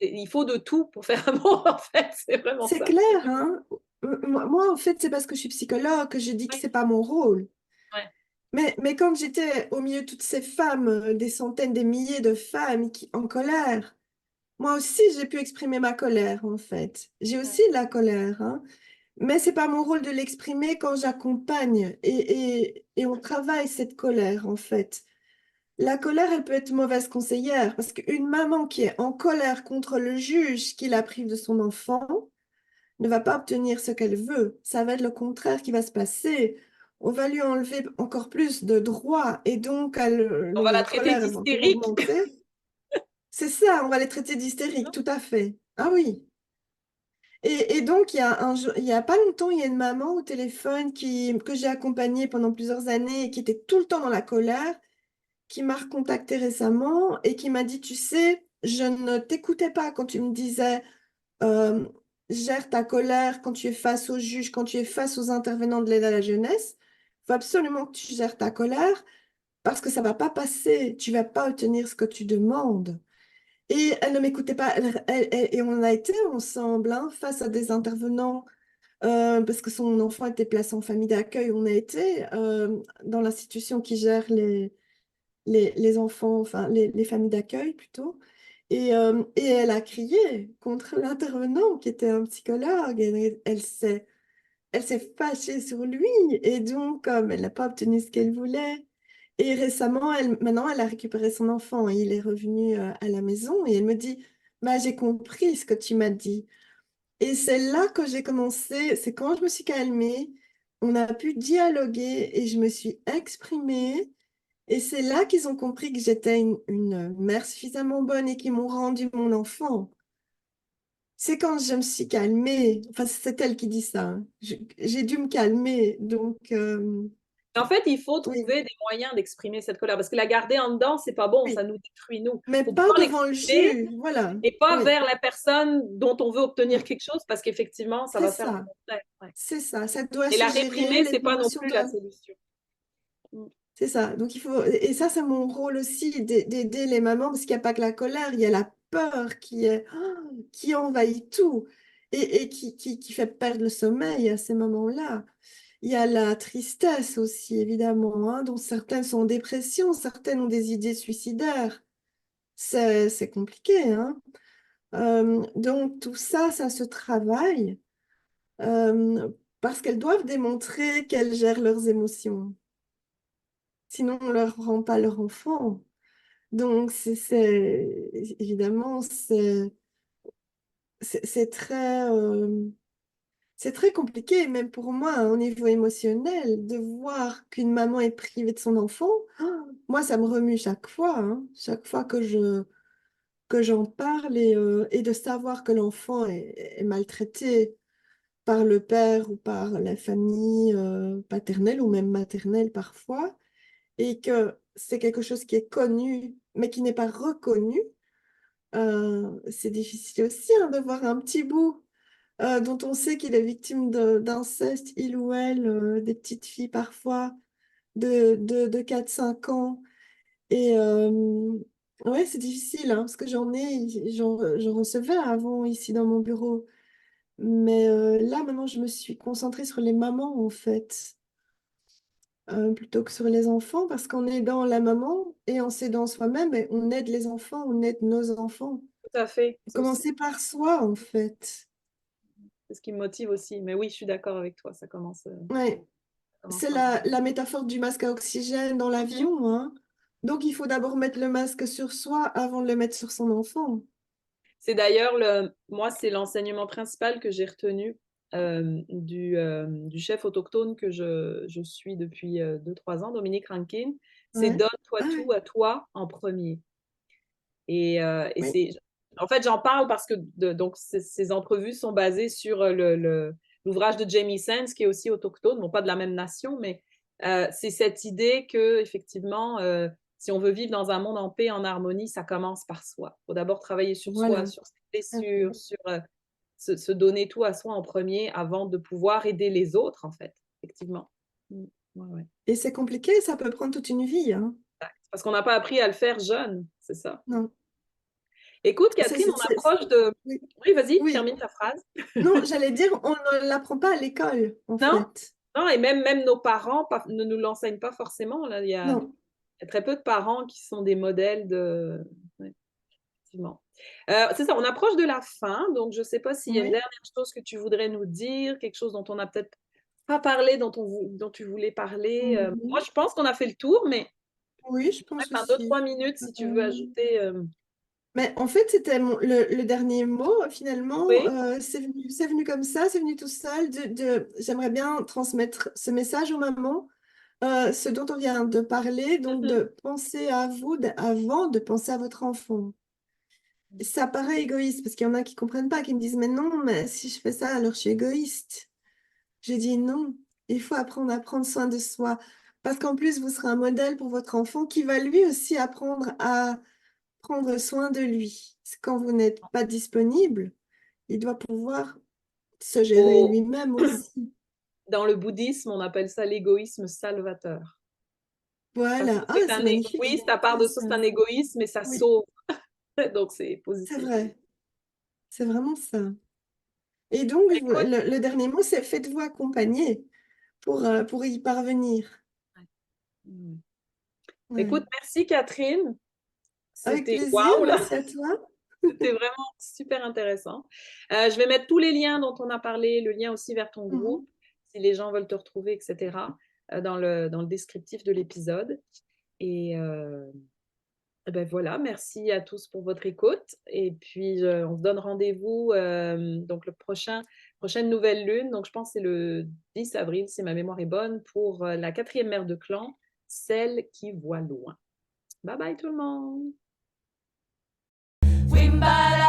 A: il faut de tout pour faire un monde, en fait. C'est vraiment
B: C'est
A: ça.
B: clair, hein? Moi, en fait, c'est parce que je suis psychologue que je dis que
A: Ouais,
B: c'est pas mon rôle.
A: ouais.
B: Mais comme j'étais au milieu de toutes ces femmes, des centaines, des milliers de femmes en colère, moi aussi, j'ai pu exprimer ma colère, en fait. J'ai
A: Ouais.
B: aussi de la colère, hein. Mais c'est pas mon rôle de l'exprimer quand j'accompagne et on travaille cette colère, en fait. La colère, elle peut être mauvaise conseillère parce qu'une maman qui est en colère contre le juge qui la prive de son enfant ne va pas obtenir ce qu'elle veut. Ça va être le contraire qui va se passer. On va lui enlever encore plus de droits et donc
A: On va la
B: la
A: traiter
B: colère elle va encore
A: d'hystérique.
B: augmenter. C'est ça, on va les traiter d'hystériques, tout à fait. Ah oui. Et donc, il y a pas longtemps, il y a une maman au téléphone que j'ai accompagnée pendant plusieurs années et qui était tout le temps dans la colère, qui m'a recontacté récemment et qui m'a dit, tu sais, je ne t'écoutais pas quand tu me disais, euh, gère ta colère quand tu es face au juge, quand tu es face aux intervenants de l'aide à la jeunesse. Il faut absolument que tu gères ta colère parce que ça va pas passer. Tu vas pas obtenir ce que tu demandes. Et elle ne m'écoutait pas. Et on a été ensemble hein, face à des intervenants parce que son enfant était placé en famille d'accueil. On a été dans l'institution qui gère les enfants, enfin les familles d'accueil plutôt. Et elle a crié contre l'intervenant qui était un psychologue. Elle s'est fâchée sur lui. Et donc, comme elle n'a pas obtenu ce qu'elle voulait. Et récemment, maintenant, elle a récupéré son enfant et il est revenu à la maison. Et elle me dit, bah, j'ai compris ce que tu m'as dit. Et c'est là que j'ai commencé, c'est quand je me suis calmée, on a pu dialoguer et je me suis exprimée. Et c'est là qu'ils ont compris que j'étais une mère suffisamment bonne et qu'ils m'ont rendu mon enfant. C'est quand je me suis calmée, enfin c'est elle qui dit ça, hein. J'ai dû me calmer, donc
A: En fait, il faut
B: oui,
A: trouver des moyens d'exprimer cette colère parce que la garder en dedans, c'est pas bon, ça
B: oui,
A: nous détruit nous.
B: mais
A: Il faut
B: pas
A: pouvoir
B: devant le
A: l'exprimer
B: juge, voilà,
A: et pas
B: oui,
A: vers la personne dont on veut obtenir
B: mm,
A: quelque chose parce qu'effectivement, ça va faire le contraire. Ouais.
B: ça doit
A: Et
B: se
A: la
B: gérer
A: réprimer,
B: les
A: c'est pas non
B: émotions
A: plus
B: de.
A: la solution. Mm.
B: C'est ça. Donc il faut et ça c'est mon rôle aussi d'aider les mamans parce qu'il n'y a pas que la colère, il y a la peur qui envahit tout et qui fait perdre le sommeil à ces moments-là. Il y a la tristesse aussi évidemment, hein, dont certaines sont en dépression, certaines ont des idées suicidaires. C'est compliqué, hein. Donc tout ça, ça se travaille euh, parce qu'elles doivent démontrer qu'elles gèrent leurs émotions. Sinon, on leur rend pas leur enfant. Donc, évidemment, c'est c'est très compliqué, même pour moi, hein, au niveau émotionnel, de voir qu'une maman est privée de son enfant. Ah, moi, ça me remue chaque fois, hein, chaque fois que j'en parle et de savoir que l'enfant est maltraité par le père ou par la famille paternelle ou même maternelle parfois, et que c'est quelque chose qui est connu, mais qui n'est pas reconnu. C'est difficile aussi hein, de voir un petit bout dont on sait qu'il est victime d'inceste, il ou elle, des petites filles parfois de 4 5 ans. Et ouais, c'est difficile hein, parce que j'en recevais avant ici dans mon bureau. Mais là, maintenant, je me suis concentrée sur les mamans en fait, plutôt que sur les enfants parce qu'en aidant la maman et en s'aidant soi-même, et on aide les enfants, on aide nos enfants.
A: Tout à fait.
B: Commencer par soi, en fait.
A: C'est ce qui me motive aussi. Mais oui, je suis d'accord avec toi.
B: Ouais.
A: Ça commence
B: C'est
A: par là.
B: la métaphore du masque à oxygène dans
A: Mhm.
B: l'avion, hein. Donc, il faut d'abord mettre le masque sur soi avant de le mettre sur son enfant.
A: C'est d'ailleurs moi, c'est l'enseignement principal que j'ai retenu du chef autochtone que je suis depuis 2, 3 ans, Dominique Rankin. C'est
B: Ouais.
A: donne-toi
B: Ah,
A: tout à toi en premier. Et
B: oui,
A: en fait, j'en parle parce que donc ces entrevues sont basées sur l'ouvrage de Jamie Sands, qui est aussi autochtone, bon, pas de la même nation, mais c'est cette idée que effectivement, si on veut vivre dans un monde en paix, en harmonie, ça commence par soi. Il faut d'abord travailler sur soi,
B: voilà.
A: sur ses
B: Tout à fait.
A: blessures, sur se donner tout à soi en premier avant de pouvoir aider les autres, en fait, effectivement. Mm. Ouais, ouais.
B: Et c'est compliqué, ça peut prendre toute une vie, hein.
A: Parce qu'on n'a pas appris à le faire jeune, c'est ça.
B: Non.
A: Écoute,
B: C'est,
A: Catherine,
B: c'est-
A: on
B: c'est-
A: approche de...
B: oui.
A: Oui, vas-y,
B: Oui.
A: termine ta phrase.
B: Non, j'allais dire, on ne l'apprend pas à l'école, en
A: Non,
B: fait.
A: non, et même nos parents ne nous l'enseignent pas forcément. Là, il y a
B: Non.
A: très peu de parents qui sont des modèles de... Ouais, effectivement. C'est ça, on approche de la fin, donc je ne sais pas s'il y a une
B: Oui.
A: dernière chose que tu voudrais nous dire, quelque chose dont on n'a peut-être pas parlé, dont tu voulais parler. Moi,
B: Mhm.
A: je pense qu'on a fait le tour, mais
B: Oui, je
A: ouais,
B: pense
A: enfin, 2-3
B: aussi.
A: minutes si tu veux
B: Euh,
A: ajouter.
B: Mais en fait, c'était le dernier mot, finalement.
A: Oui.
B: C'est venu comme ça, c'est venu tout seul. J'aimerais bien transmettre ce message aux mamans, ce dont on vient de parler, donc
A: Mhm.
B: de penser à vous avant de penser à votre enfant. Ça paraît égoïste parce qu'il y en a qui comprennent pas, qui me disent, mais non, mais si je fais ça, alors je suis égoïste. J'ai dit non, il faut apprendre à prendre soin de soi. Parce qu'en plus, vous serez un modèle pour votre enfant qui va lui aussi apprendre à prendre soin de lui. Quand vous n'êtes pas disponible, il doit pouvoir se gérer
A: Au-
B: lui-même aussi.
A: Dans le bouddhisme, on appelle ça l'égoïsme salvateur. Parce que
B: Voilà. Ah, c'est magnifique, je vais
A: ta part
B: noter
A: de ça, c'est
B: ça.
A: un égoïsme, mais ça
B: Oui,
A: sauve. Donc, c'est
B: c'est
A: positif.
B: vrai. C'est vraiment ça. Et donc,
A: Écoute,
B: le dernier mot, c'est faites-vous accompagner pour y parvenir.
A: mm.
B: Ouais.
A: Écoute, merci Catherine.
B: Avec
A: C'était
B: plaisir,
A: waouh là,
B: merci à toi.
A: c'était vraiment super intéressant. Je vais mettre tous les liens dont on a parlé, le lien aussi vers ton
B: Mhm.
A: groupe, si les gens veulent te retrouver, etc., dans le descriptif de l'épisode. Et ben voilà, merci à tous pour votre écoute. Et puis, on se donne rendez-vous donc prochaine nouvelle lune. Donc, je pense que c'est le 10 avril, si ma mémoire est bonne, pour la 4e mère de clan, celle qui voit loin. Bye bye tout le monde!
C: Wimbala